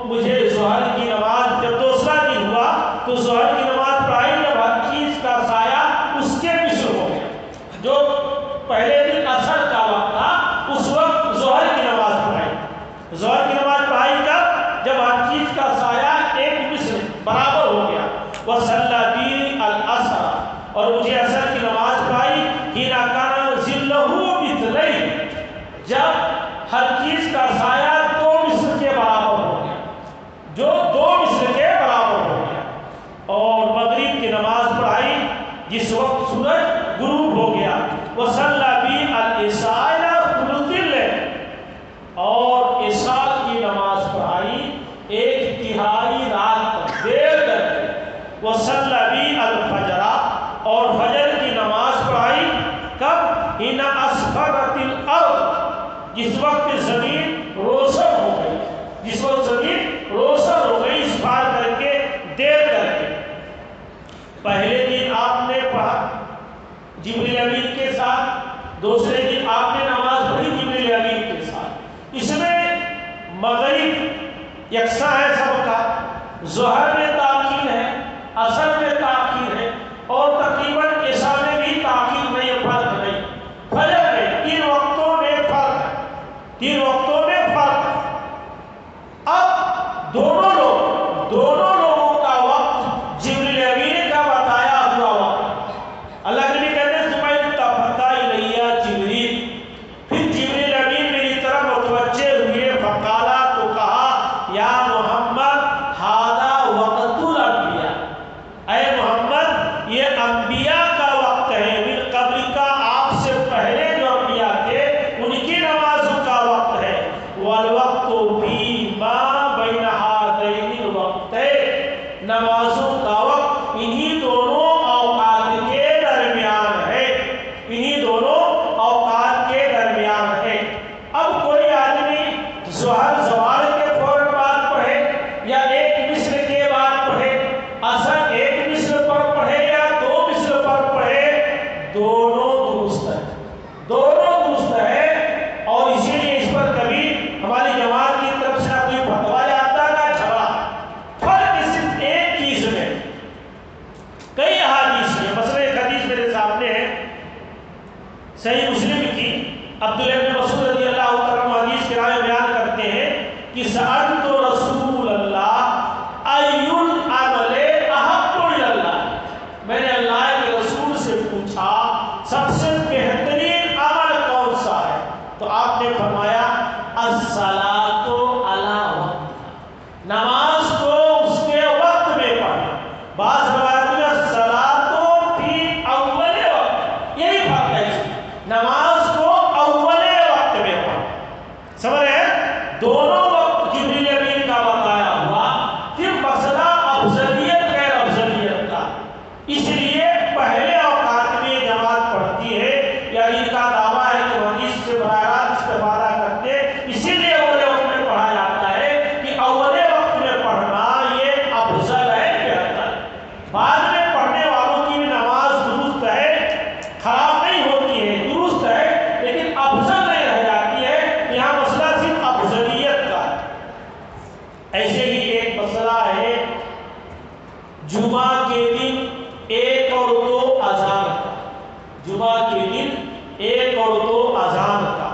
Speaker 1: مجھے ظہر کی نماز، جب دوسرا دن ہوا تو ظہر کی نماز پڑھائی، جب ہر چیز کا سایہ اس کے مثل ہو گیا، جو پہلے دن عصر کا وقت تھا اس وقت ظہر کی نماز پڑھائی، ظہر کی نماز پڑھائی کب؟ جب ہر چیز کا سایہ ایک مثل برابر ہو گیا، وصلی بی العصر، اور مجھے عصر کی نماز پڑھائی، حین کان ظلہ مثلین، جب ہر چیز کا سایہ دو مثل کے برابر ہو گیا، جو دو مثل کے برابر ہو گیا، اور مغرب کی نماز پڑھائی جس وقت سورج غروب ہو گیا، وصلی بی العشاء ثلث اللیل، اور عشاء کی نماز پڑھائی ایک تہائی رات تک دیر تک، وصلی بی الفجر، اور فجر کی نماز پڑھائی کب؟ حین اسفرت الارض، جس وقت زمین روشن ہو گئی، جس وقت زمین روشن ہو گئی، اسفار کر کے دیر کر کے۔ پہلے دن آپ نے پڑھا جبریل امین کے ساتھ، دوسرے دن آپ نے نماز پڑھی جبریل امین کے ساتھ، اس میں مغرب یکساں ہے سب کا، ظہر میں تاخیر ہے، عصر میں تاخیر ہے، اور تقریباً عشاء میں بھی تاخیر نہیں، فرق نہیں، فجر میں تین وقتوں میں فرق ہے، تین وقتوں میں فرق ہے۔ اب دونوں لوگوں کا وقت جبریل امین کا بتایا ہوا وقت، اللہ کے نبی کہتے ہیں ثم التفت الی جبریل، پھر جبریل امین میری طرف متوجہ ہوئے، فقالا، تو کہا، یا محمد ھذا وقت الانبیاء، اے محمد یہ انبیاء کا وقت ہے، من قبل کا، آپ سے پہلے جو انبیاء تھے ان کی نمازوں کا وقت ہے، والوقت فیما بین ھذین الوقتین، نمازوں کا وقت انہی دونوں اوقات کے درمیان ہے، انہی دونوں اوقات کے درمیان ہے۔ اب کوئی آدمی ظہر زوال کے فوراً بعد پڑھے یا ایک مثل کے بعد پڑھے، عصر ایک مثل پر پڑھے یا دو مثل پر پڑھے، دونوں درست ہے، دونوں درست ہے، اور اسی لیے اس پر کبھی ہماری جماعت کی طرف سے نہ کوئی فتویٰ جاتا نہ جھگڑا، فرق صرف ایک چیز میں، کئی احادیث میں، مثلا ایک حدیث میرے سامنے ہے صحیح مسلم کی، عبداللہ بن مسعود رضی اللہ تعالیٰ عنہ حدیث کے رائے بیان کرتے ہیں کہ سألت رسول اللہ ای العمل احب الی اللہ، میں نے اللہ کے رسول سے پوچھا سب سے بہترین عمل کون سا ہے، تو آپ نے فرمایا الصلاۃ علی وقتہا، نماز کو اس کے وقت میں پڑھنا، بعض روایت میں الصلاۃ فی اول وقت، یہی فرق ہے، نماز کو اول وقت میں پڑھنا، سمجھ رہے ہیں؟ دونوں وقت جبریل امین کا بتایا ہوا، پھر مسئلہ افضلیت غیر افضلیت کا، اس لیے پہلے اوقات میں جماعت پڑھتی ہے، یا ان کا دعویٰ ہے کہ حدیث سے براہ راست استفادہ کرتے، اسی لیے اول وقت میں پڑھا جاتا ہے کہ اول وقت میں پڑھنا یہ افضل ہے، بہتر ہے، بعد میں پڑھنے والوں کی بھی نماز درست ہے، خراب نہیں ہوتی ہے، درست ہے، لیکن افضل نہیں رہ جاتی ہے، یہاں مسئلہ صرف افضلیت کا ہے۔ ایسے ہی ایک مسئلہ ہے جمعہ کے دن ایک اور دو اذان کا، جمعہ کے دن ایک اور دو اذان کا،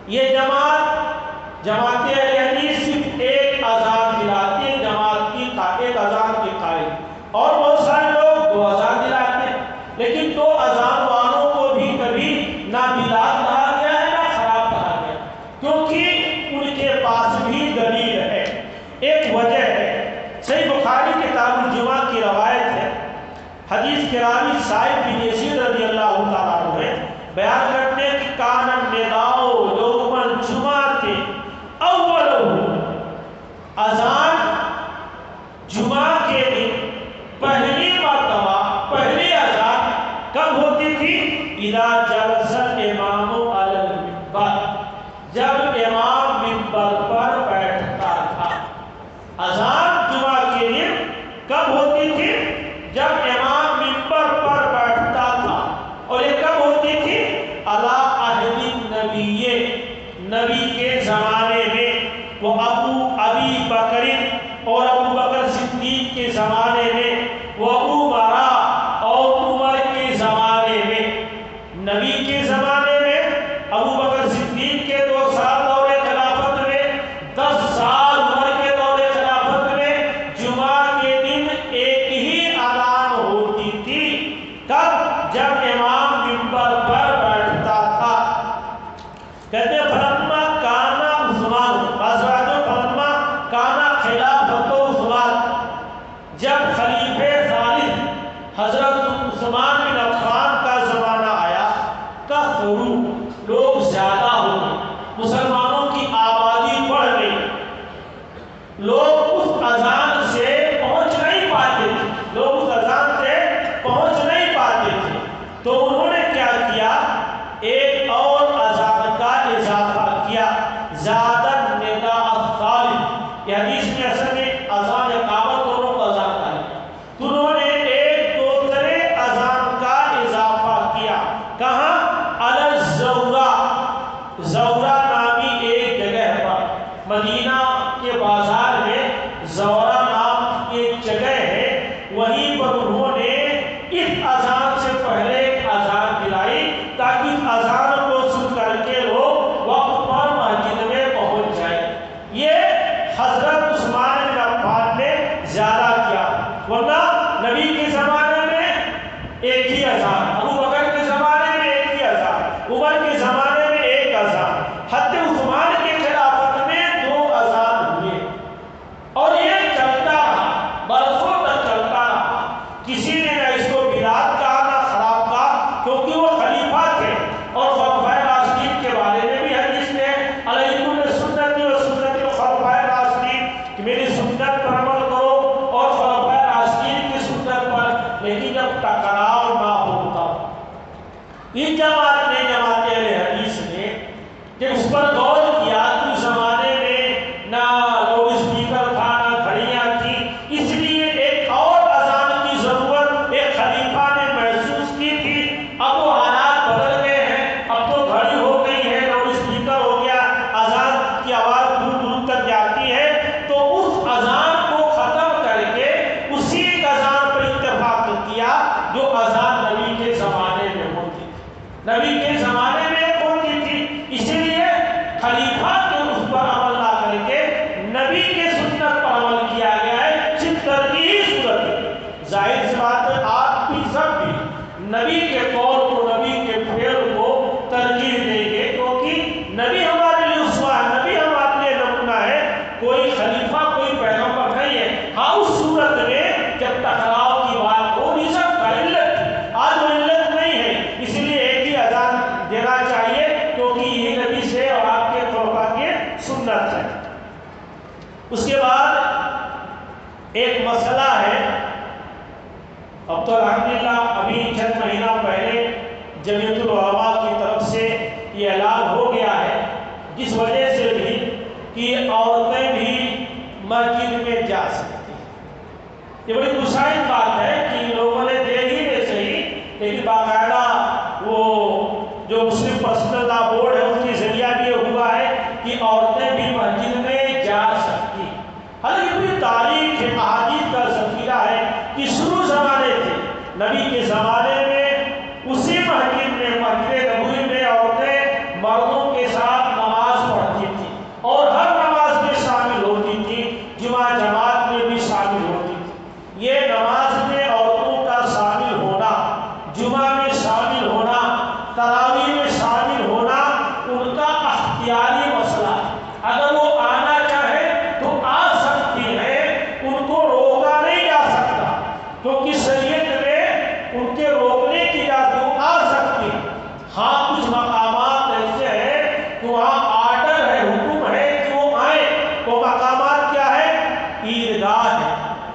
Speaker 1: یہ جماعت اہل حدیث صرف ایک اذان دلاتے ہیں، جماعت کی ایک اذان کے قائل، اور بہت سارے لوگ دو اذان دلاتے ہیں، لیکن دو اذان والوں کو بھی کبھی نہ بدعت کہا گیا ہے نہ خراب کہا گیا، کیونکہ ان کے پاس بھی دلیل ہے۔ ایک وجہ ہے، صحیح بخاری کتاب الجمعہ کی روایت ہے، حدیث کے راوی سعید بن یزید رضی اللہ تعالیٰ عنہ بیان کرتے ہیں کہ کان النداء یوم الجمعۃ اولہ، اذان جمعہ کے دن پہلی مرتبہ، پہلی اذان کب ہوتی تھی؟ اذا جلس الامام علی المنبر، جب امام منبر پر بیٹھتا تھا، اذان جمعہ کے دن کب ہوتی تھی؟ جب امام منبر پر بیٹھتا تھا، اور یہ کب ہوتی تھی؟ اذان اور ابو بکر صدیق کے زمانے میں، وہ عمرا اور عمر کے زمانے میں، نبی کے زمانے میں ابو بکر صدیق کے 2 سال دور خلافت میں، 10 سال عمر کے دور خلافت میں جمعہ کے دن ایک ہی اذان ہوتی تھی۔ کب؟ جب امام منبر پر بیٹھتا تھا۔ کہتے ہیں فلما کانا عثمان، فلما کانا خلافت عثمان، جب خلیفہ ثالث حضرت عثمان بن عفان کا زمانہ آیا، کثروا، لوگ زیادہ ہو گئے، مسلمانوں کی آبادی بڑھ گئی، لوگ اس اذان سے پہنچ نہیں پاتے تھے، لوگ اس اذان سے پہنچ نہیں پاتے تھے، تو انہوں نے کیا کیا؟ ایک اور اذان کا اضافہ کیا، زیادہ النداء الثالث، یہ حدیث میں اصل میں اذان اقامت دونوں کو اذان کا ہے، تو انہوں نے ایک دوسرے اذان کا اضافہ کیا۔ کہاں؟ علی الزورا، زورا نامی ایک جگہ پر، مدینہ کے بازار میں زورا نام ایک جگہ ہے، وہیں پر انہوں نے اس اذان سے پہلے ایک اذان دلائی تاکہ اس اذان کو سن کر کے لوگ وقت پر مسجد میں پہنچ جائیں۔ یہ حضرت عثمان بن عفان نے زیادہ کیا، ورنہ نبی کے زمانے میں ایک ہی اذان، ابو بکر کے زمانے میں ایک ہی اذان، عمر کے زمانے میں ایک اذان، حتی عثمان کے خلافت میں 2 اذان ہوئے، اور یہ چلتا رہا، برسوں تک چلتا رہا، کسی نے نہ اس کو بدعت کہا نہ خراب کہا، کیونکہ وہ خلیفہ تھے، اور خلفائے راشدین کے بارے میں بھی حدیث میں علیکم بسنتی و سنت الخلفاء الراشدین، کہ میری سنت پر عمل کرو اور خلفائے راشدین کی سنت پر، لیکن جب ٹکراؤ نہ ہوتا، یہ جماعت نے، جماعت اہل حدیث نے جب اس پر غور کیا تو زمانے میں نہ لوڈ اسپیکر تھا نہ گھڑیاں تھی، اس لیے ایک اور اذان کی ضرورت ایک خلیفہ نے محسوس کی تھی۔ اب وہ حالات بدل گئے ہیں، اب تو گھڑی ہو گئی ہے، لوڈ اسپیکر ہو گیا، اذان کی آواز دور دور تک جاتی ہے، تو اس اذان کو ختم کر کے اسی ایک اذان پر اتفاق کیا جو اذان نبی کے زمانے میں ہوتی تھی، نبی کے زمانے میں ہوتی تھی، اسی لیے خلیفہ کے اس پر عمل نہ کر کے نبی کے سنت پر عمل کیا گیا ہے، صرف ترجیحی صورت ہے۔ ظاہر سی بات ہے آپ بھی سب بھی نبی کے قول کو، نبی کے فعل کو ترجیح دیں گے، کیونکہ نبی ہمارے لیے اسوہ ہے، نبی ہمارے لیے نمونہ ہے، کوئی خلیفہ کوئی پیغمبر نہیں ہے۔ ہاں اس صورت میں جب ٹکراؤ کی بات ہو، نہیں سب کا علت ہے، آج وہ علت نہیں ہے، اس لیے ایک ہی اذان دینا چاہیے، کیونکہ یہ نبی سے اور آپ کے خلفاء کی سنت ہے۔ اس کے بعد ایک مسئلہ ہے، اب تو الحمدللہ ابھی چند مہینہ پہلے جمعیت العلماء کی طرف سے یہ اعلان ہو گیا ہے، جس وجہ سے بھی کہ عورتیں بھی مسجد میں جا سکتی ہیں۔ یہ بڑی خوشائن بات ہے کہ لوگوں نے دہلی میں صحیح، لیکن باقاعدہ وہ جو مسلم پرسنل لا بورڈ ہے اس کے ذریعہ بھی یہ ہوا ہے کہ عورتیں بھی مسجد میں جا سکتی۔ حالانکہ پوری تاریخ احادیث کا ذخیرہ ہے کہ شروع زمانے تھے، نبی کے زمانے میں اسی مسجد میں، مسجد نبوی میں عورتیں مردوں کے ساتھ نماز پڑھتی تھی اور ہر نماز میں شامل ہوتی تھی، جمعہ جماعت میں بھی شامل ہوتی تھی۔ یہ نماز میں عورتوں کا شامل ہونا، جمعہ میں شامل ہونا، تراویح میں شامل ہونا ان کا اختیاری مسئلہ ہے، اگر وہ آنا چاہے تو آ سکتی ہے، ان کو روکا نہیں جا سکتا، کیونکہ شریعت میں ان کے روکنے کی اجازت وہ آ سکتی ہے۔ ہاں کچھ مقامات ایسے ہیں کہ وہاں آرڈر ہے، حکم ہے کہ وہ آئیں، وہ مقامات کیا ہے؟ عیدگاہ ہے،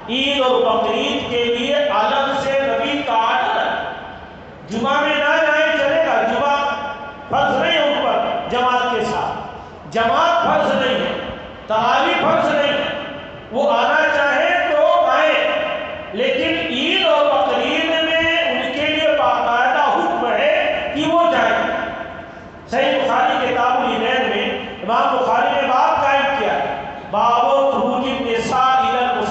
Speaker 1: عید اور بقرعید کے لیے الگ سے نبی کا آرڈر ہے، جمعہ میں نہ جائیں چلے گا، جمعہ فرض نہیں ہے ان پر جماعت کے ساتھ، جماعت فرض نہیں ہے، تراویح فرض نہیں ہے، وہ آنا چاہے تو آئیں، لیکن عید اور بقرعید میں ان کے لیے باقاعدہ حکم ہے کہ وہ جائیں۔ صحیح بخاری کتاب الایمان میں امام بخاری نے باب قائم کیا ہے، باب خروج النساء الی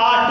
Speaker 1: 8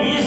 Speaker 1: 20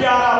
Speaker 1: 11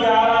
Speaker 1: 11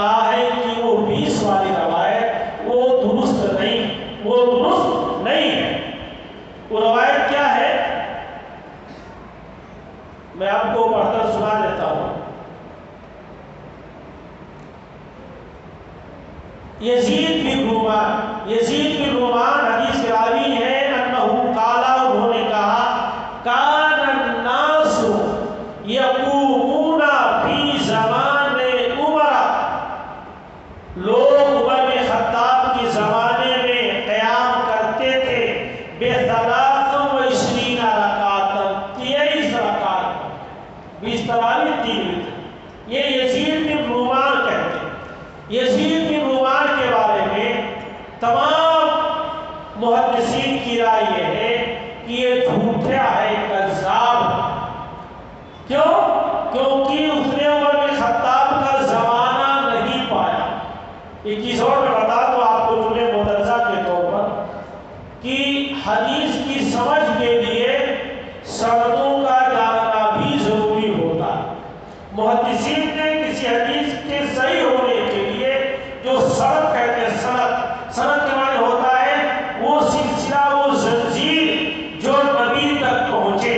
Speaker 1: کہا ہے کہ وہ 20 والی روایت وہ درست نہیں، وہ درست نہیں ہے۔ وہ روایت کیا ہے؟ میں آپ کو پڑھ کر سنا دیتا ہوں۔ یزید بن رومان حدیث کے راوی ہے، انہو قالا، انہوں نے کہا، کان الناس یقومون فی زمان عمر، لوگ عمر بن خطاب کے زمانے میں قیام کرتے تھے ب23 رکعات، 23 رکعات، 20 تراویح 3 وتر۔ یہ یزید بن رومان کہتے ہیں۔ یزید بن رومان کے بارے میں تمام محدثین کی رائے یہ ہے کہ یہ جھوٹا ہے، کذاب ہے۔ کیوں؟ کیونکہ اس نے عمر بن خطاب کا زمانہ نہیں پایا۔ ایک چیز اور میں بتا دوں آپ کو جملے مدرسہ کے طور پر کہ حدیث کی سمجھ کے لیے سندوں کا جاننا بھی ضروری ہوتا ہے۔ محدثین نے کسی حدیث کے صحیح ہونے کے لیے جو سند کہتے ہیں، سند کے معنی ہوتا ہے وہ سلسلہ، وہ زنجیر جو نبی تک پہنچے۔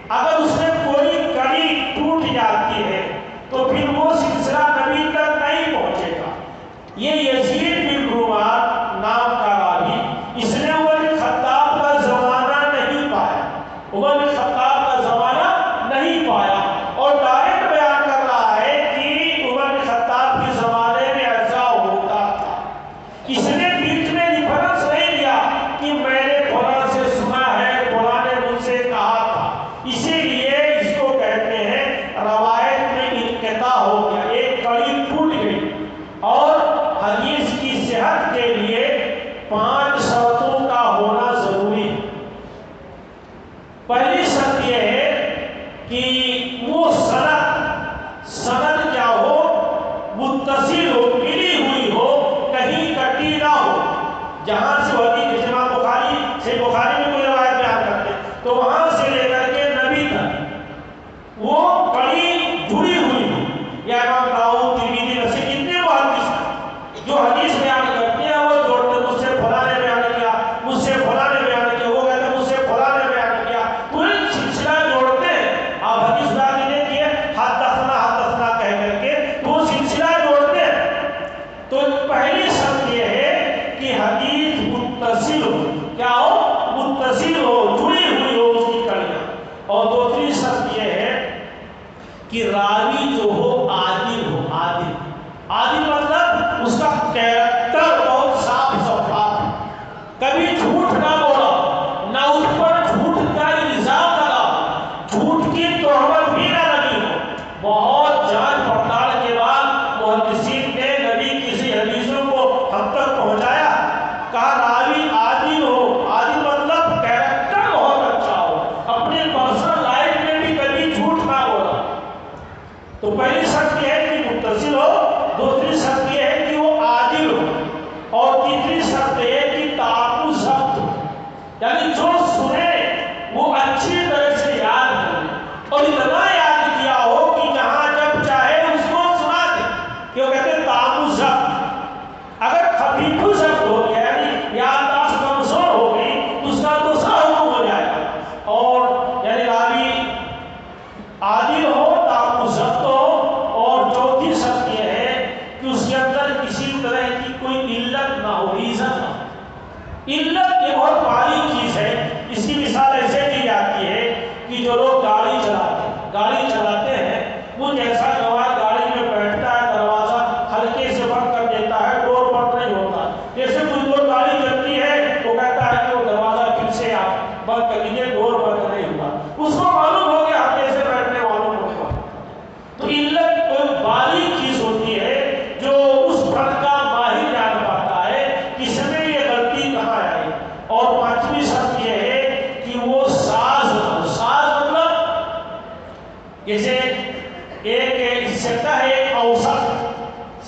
Speaker 1: اگر اس میں کوئی کڑی ٹوٹ جاتی ہے تو پھر وہ سلسلہ نبی تک نہیں پہنچے گا۔ یہ یزید بن رومان نام کا راوی، اس نے عمر بن خطاب کا زمانہ نہیں پایا، عمر بن خطاب کا زمانہ نہیں پایا، اور ڈائریکٹ بیان کر رہا ہے کہ عمر بن خطاب کے زمانے میں ایسا ہوتا تھا۔ اس نے بیچ میں ریفرنس نہیں دیا کہ میں نے فلاں سے سنا ہے، فلاں نے مجھ سے کہا تھا۔ اسی لیے اس کو کہتے ہیں روایت میں انقطاع ہو گیا، ایک کڑی ٹوٹ گئی۔ اور حدیث کی صحت کے لیے 5 شرطوں کا ہونا ضروری ہے۔ پہلی شرط یہ ہے کہ وہ سند کیا ہو، متصل ہو، ملی ہوئی ہو، کہیں کٹی نہ ہو۔ جہاں سے وہ حدیث امام بخاری سے، بخاری میں کوئی روایت بیان کرتے تو وہاں سے لے کر کے نبی تک وہ کڑی جڑی ہوئی ہو۔ یا امام داؤد، ترمذی، نسائی، اتنے محدث جو حدیث بیان کرتے ہیں وہ جوڑتے، مجھ سے فلاں نے بیان کیا، مجھ سے فلاں نے بیان کیا، وہ کہتے ہیں مجھ سے فلاں نے بیان کیا، پورے سلسلہ جوڑتے ہیں۔ آپ حدیث داری نے کیے حدثنا کہہ کر کے وہ سلسلہ جوڑتے ہیں۔ تو پہلی شرط یہ ہے کہ حدیث متصل ہو، کیا ہو؟ متصل ہو، جڑی ہوئی ہو اس کی کڑیاں۔ اور دوسری شرط یہ ہے کہ راوی جو ہو عادل ہو۔ عادل مطلب اس کا کیریکٹر بہت صاف شفاف ہے، کبھی جھوٹ نہ بولا، نہ اس پر جھوٹ کا الزام لگا، جھوٹ کی تہمت بھی نہ لگی ہو۔ بہت جانچ پڑتال کے بعد محدثین نے نبی کسی حدیثوں کو ہم تک پہنچایا، کہا راوی عادل ہو۔ عادل مطلب کیریکٹر بہت اچھا ہو، اپنے پرسنل لائف میں بھی کبھی جھوٹ نہ بولا۔ تو پہلی شرط یہ ہے کہ متصل ہو، دوسری شرط یہ ہے کہ وہ عادل ہو، اور تیسری شرط یہ ہے کہ تعاقب ضبط ہو، یعنی جو سنے وہ اچھی طرح سے یاد کرے، اور اتنا یاد کیا ہو کہ جہاں جب چاہے اس کو سنا دے، کہ وہ کہتے ہیں تعاقب ضبط۔ اگر خفیف ضبط ہو گیا، یعنی یادداشت کمزور ہو گئی، تو اس کا دوسرا حکم ہو جائے گا۔ اور یعنی راوی عادل ہو، تعاقب ضبط ہو، اور چوتھی شرط یہ ہے کہ اس کے اندر کسی طرح کی کوئی علت نہ ہو، ریزن نہ ہو۔ علت یہ بہت باریک چیز ہے۔ اس کی مثال ایسے دی جاتی ہے کہ جو لوگ گاڑی چلاتے ہیں، وہ جیسا جوان گاڑی میں بیٹھتا ہے، دروازہ ہلکے سے بند کر دیتا ہے، ڈور بند نہیں ہوتا۔ جیسے کوئی دور گاڑی چلتی ہے تو کہتا ہے کہ وہ دروازہ پھر سے آپ بند کر لیجیے، ڈور بند نہیں ہوا۔ اس کو معلوم ہو گیا ہلکے سے بیٹھنے والوں کو۔ تو علت کوئی باریک چیز ہوتی ہے جو اس فن کا ماہر جان پاتا ہے کہ اس میں یہ غلطی کہاں آئی۔ اور پانچویں شرط یہ ہے کہ وہ ساز مطلب جیسے ایک سکہ ہے، ایک اوسط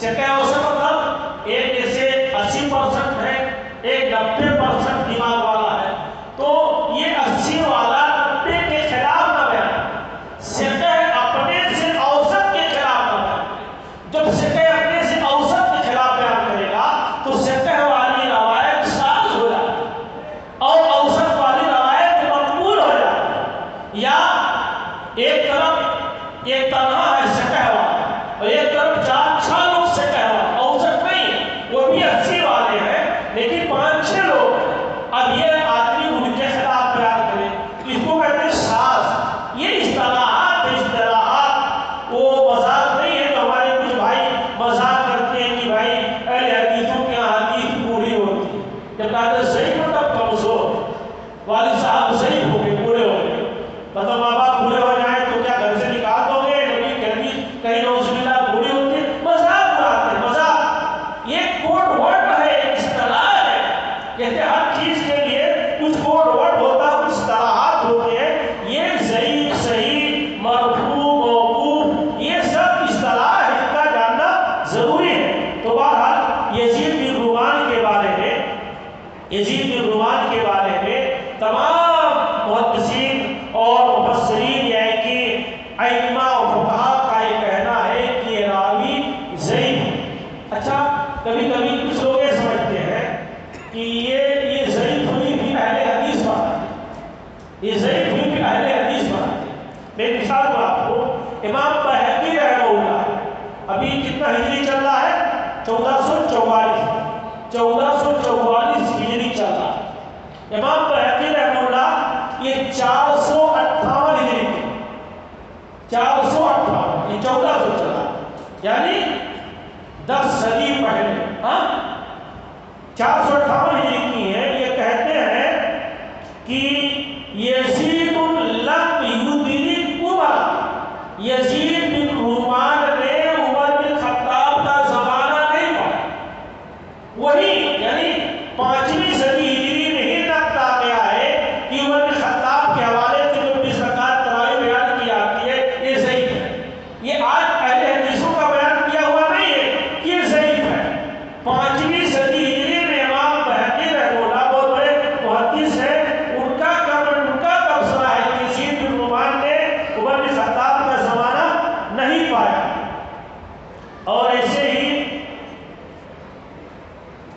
Speaker 1: مطلب ایک جیسے 80% ہے، ایک 90% دماغ والا ہے، تو یہ 80 والا 90 کے خلاف نہ بیان، سکہ اپنے سے اوسط کے خلاف نہ بیان۔ جب سکہ اپنے سے ایک تنہا ہے سٹہ ہوا اور ایک طرف 4 لوگ سٹہ ہوا، اوسط نہیں، وہ بھی 80 والے ہیں لیکن 5-6 لوگ۔ اب یہ آدمی ان کے خلاف بیان کرے، اس کو کہتے ہیں شاذ۔ یہ اصطلاحات وہ مذاق نہیں ہے کہ ہمارے کچھ بھائی مذاق کرتے ہیں کہ بھائی اہل حدیثوں کے یہاں حدیث پوری ہوتی ہے، جب کہتے ہیں صحیح مطلب کمزور، والد صاحب صحیح ہو گئے، پورے ہو گئے، مطلب ماں باپ پورے ہو جائیں تو کیا گھر سے نکال دو گے؟ نبی کی حدیث کہیں نوز باللہ پوری ہوتی ہے، مذاق اڑاتے ہیں، مذاق۔ یہ کوڈ ورڈ ہے، ایک اصطلاح ہے، کہتے ہیں ہر چیز کے لیے کچھ کوڈ ورڈ ہوتا ہے، کچھ اصطلاحات ہوتے ہیں۔ یہ ضعیف، صحیح، مرفوع، موقوف، یہ سب اصطلاح ہے، ان کا جاننا ضروری ہے۔ تو بہرحال یزید بن رومان کے بارے میں، یزید بن رومان کے بارے میں تمام محدثین اور مفسرین یعنی کہ ائمہ و فقہاء کا یہ کہنا ہے کہ یہ راوی ضعیف ہے۔ اچھا، کبھی کبھی کچھ لوگ یہ سمجھتے ہیں کہ یہ ضعیف ہوئی بھی اہل حدیث بناتے، یہ ضعیف ہوئی بھی اہل حدیث بناتے۔ میں مثال دوں آپ کو، امام بہقی رحمہ اللہ، ابھی کتنا ہجری چل رہا ہے؟ 1444 ہجری چل رہا ہے۔ امام بہقی رحمہ اللہ یہ 458 ہجری کے، 458، یہ 1400 چلا، یعنی 10 صدی پہلے، 458 ہجری کی ہے۔ یہ کہتے ہیں کہ یزید لم یدرک عمر، یزید بن رومان نے عمر بن خطاب کا زمانہ نہیں پایا۔ وہی یعنی 5ویں صدی ہجری میں ہی تک آ گیا ہے کہ عمر بن خطاب کے حوالے سے جو 20 رکعت تراویح بیان کی جاتی ہے یہ ضعیف ہے۔ یہ آج اہل حدیثوں کا بیان کیا ہوا نہیں ہے کہ یہ ضعیف ہے۔ 5ویں صدی ہجری میں امام بہقی رحمہ اللہ بہت بڑے محدث ہیں، ان کا تبصرہ ہے کہ یزید بن رومان نے عمر بن خطاب کا زمانہ نہیں پایا۔ اور ایسے ہی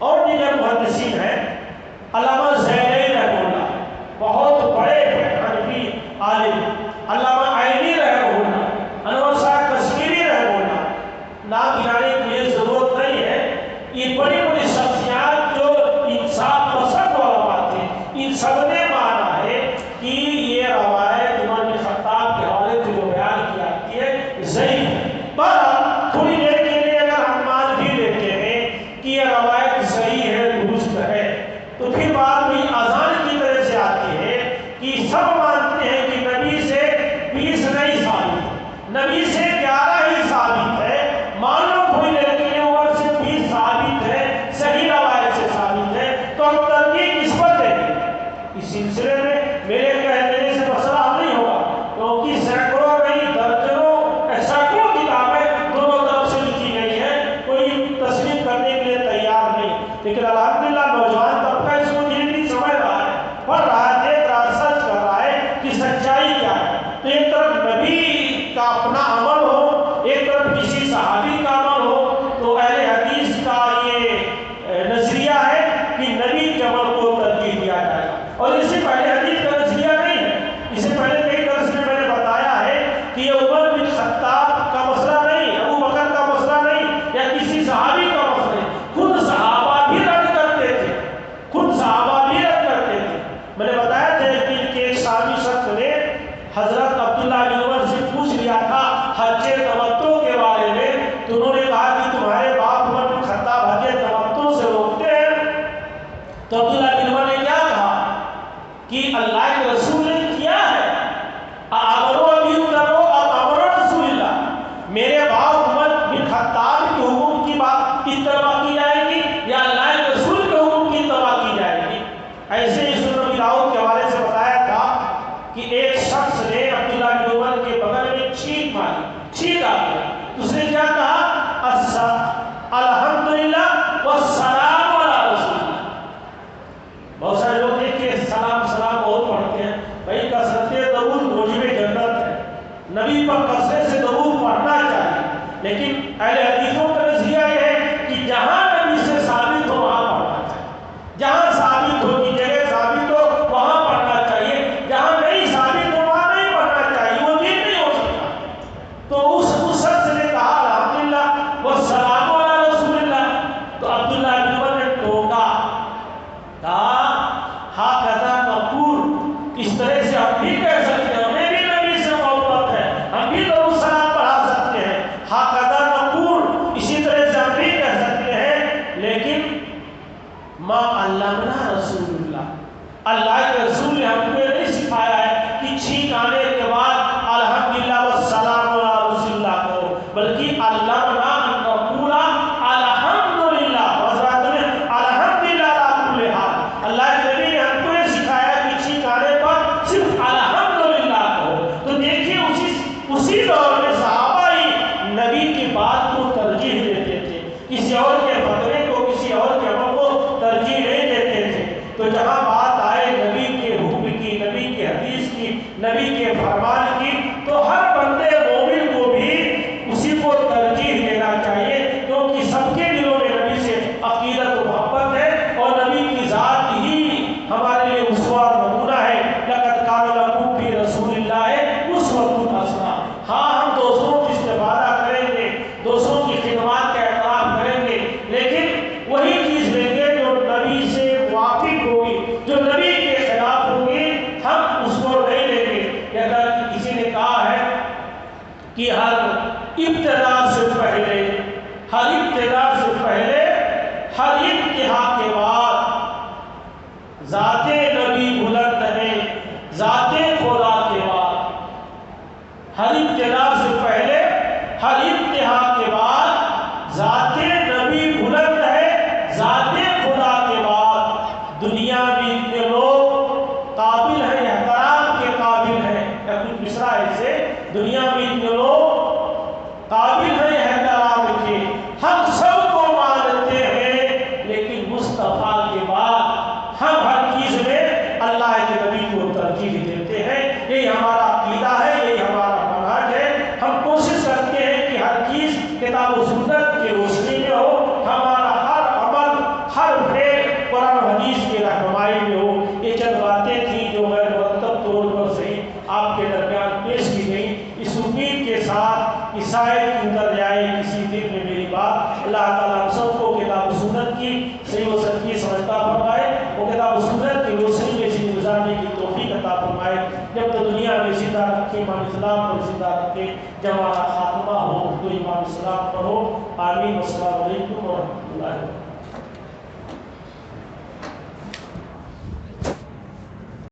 Speaker 1: اور دیگر محدثین ہیں، علامہ زینی رحمہ اللہ بہت بڑے حنفی عالم، علامہ عینی رحمہ اللہ، انور شاہ کشمیری رحمہ اللہ، نام گرانے کی یہ ضرورت نہیں ہے۔ یہ بڑی بڑی شخصیات جو انصاف پسند علماء تھے، ان سب نے مانا ہے کہ یہ روایت عمر بن خطاب کے حوالے سے جو بیان کی جاتی ہے ضعیف ہے۔ بہرحال تھوڑی دیر کے لیے اگر ہم مان بھی لیتے ہیں کہ یہ روایت صحیح ہے، درست ہے، تو پھر بات بھی اذان کی طرح سے آتی ہے کہ سب مانتے ہیں کہ نبی سے 20 نہیں ثابت، نبی سے 11 ہی ثابت ہے، مان لو تھوڑی دیر کے لیے عمر سے 20 ثابت ہے، صحیح روایت سے ثابت ہے، تو ہم ترجیح کس پر دیں گے؟ اس سلسلے میں میرے کہہ دینے سے مسئلہ حل نہیں ہوگا، کیونکہ سینکڑوں نہیں درجنوں سینکڑوں کتابیں دونوں طرف سے لکھی گئی ہیں، کوئی تسلیم کرنے کے لیے تیار نہیں، لیکن الحمدللہ نوجوان طبقہ اس کو دھیرے دھیرے سمجھ رہا ہے، پڑھ رہا ہے، دیکھ رہا ہے، سرچ کر رہا ہے کہ سچائی کیا ہے۔ تو ایک طرف نبی کا اپنا عمل ہو، ایک طرف کسی صحابی کا عمل ہو، تو اہل حدیث کا یہ نظریہ ہے کہ نبی کے عمل کو ترجیح دیا جائے گا، اور اس سے پہلے حدیث کا نظریہ نہیں ہے۔ اس سے پہلے کئی درس میں نے بتایا ہے کہ یہ عمر بن خطاب کا مسئلہ نہیں، ابو بکر کا مسئلہ نہیں، یا کسی صحابی کا مسئلہ نہیں، خود صحابہ بھی رد کرتے تھے، خود صحابہ بھی رد کرتے تھے۔ میں نے بتایا تھا کہ ایک صحابی شخص نے حضرت عبداللہ بن عمر سے پوچھ لیا تھا حج تمتع کے بارے میں، تو انہوں نے کہا کہ تمہارے باپ عمر بن خطاب حج تمتع سے روکتے ہیں، تو عبداللہ بن عمر نے کیا کہا کہ اللہ کے رسول نے کیا ہے، امرو ابی کرو اور امر رسول اللہ، میرے باپ عمر بن خطاب کے حکم کی بات اتباع کی جائے گی یا اللہ کے رسول کے حکم کی اتباع کی جائے گی؟ ایسے ہی سنن ابی داؤد کے حوالے سے بتایا تھا کہ ایک شخص نے عبداللہ بن عمر کے بغل میں چھینک ماری، چھینک آ گئی، اس نے کیا کہا؟ الحمدللہ والسلام علی رسول اللہ۔ بہت سارے لوگ ہیں کہ سلام بہت پڑھتے ہیں، بھائی کثرت درود موجب جنت ہے، نبی پر کثرت سے درود پڑھنا چاہیے، لیکن اہل حدیثوں کا نظریہ یہ ہے کہ جہاں نبی سے ثابت ہو وہاں پڑھنا چاہیے، جہاں ثابت ہو کی جگہ ثابت ہو وہاں پڑھنا چاہیے، جہاں نہیں ثابت ہو وہاں نہیں پڑھنا چاہیے، وہ دین نہیں ہو سکتا۔ بلکہ علمنا ان نقول الحمدللہ، حضرات میں الحمدللہ علی کل حال، اللہ کے نبی نے ہم کو یہ سکھایا کہ کسی کارے پر صرف الحمدللہ کہو۔ تو دیکھیے اسی دور میں صحابہ ہی نبی کی بات کو ترجیح دیتے تھے، کسی اور کے فتوے کو، کسی اور کے عمل کو ترجیح نہیں دیتے تھے۔ تو جہاں بات آئے نبی کے حکم کی، نبی کے حدیث کی، نبی کے فرمان کی، تو ہر بندے مومن کو بھی اسی کو ترجیح دینا چاہیے، کیونکہ سب کے دلوں میں نبی سے عقیدت و محبت ہے، اور نبی کی ذات ہی ہمارے لیے اسوہ اور نمونہ ہے۔ لقد کان لکم فی رسول اللہ اسوۃ حسنہ۔ ہاں ہم دوسروں کی استفادہ کریں گے، دوسروں کی خدمات کا احترام کریں گے، لیکن وہی چیز لیں گے جو نبی سے موافق ہوگی، جو نبی کے خلاف ہوگی ہم اس کو نہیں لیں گے۔ اگر کسی نے کہا ہے کہ ہر ابتدا سے پہلے، ہر ابتدا سے پہلے، ہر انتہا کے بعد ذات نبی بلند ہے، ذات خدا کے بعد، ہر ابتدا سے پہلے، ہر انتہا کے بعد ذات نبی بلند ہے، ذات خدا کے بعد دنیا میں اتنے لوگ قابل ہیں، احترام کے قابل ہیں، یا کچھ مصرع ایسے، دنیا میں اتنے لوگ قابل ہیں احترام کے، ہم سب کو مانتے ہیں، لیکن مصطفیٰ کے بعد ہم ہر چیز میں اللہ کے نبی کو ترجیح دیتے ہیں۔ یہی ہمارا عقیدہ ہے، یہی ہمارا منہج ہے۔ ہم کوشش کرتے ہیں کہ ہر چیز کتاب و سنت کی روشنی میں ہو، ہمارا ہر عمل، ہر فعل قرآن و حدیث کی رہنمائی میں ہو۔ یہ چند باتیں تھیں جو میں مرتب طور پر سے آپ کے درمیان پیش کی گئی، اس امید کے ساتھ عیسائی کی اندر جائے کسی دن میں میری بات۔ اللہ تعالیٰ ہم سب کو کتاب و سنت کی صحیح و سچی سمجھتا فرمائے، وہ کتاب و سنت کی روشنی میں زندگی گزارنے کی توفیق عطا فرمائے۔ جب تو دنیا میں زندہ رکھے امام اسلام پر زندہ رکھے، جب ہمارا خاتمہ ہو تو امام اسلام پر ہو۔ آمین۔ السلام علیکم ورحمۃ اللہ۔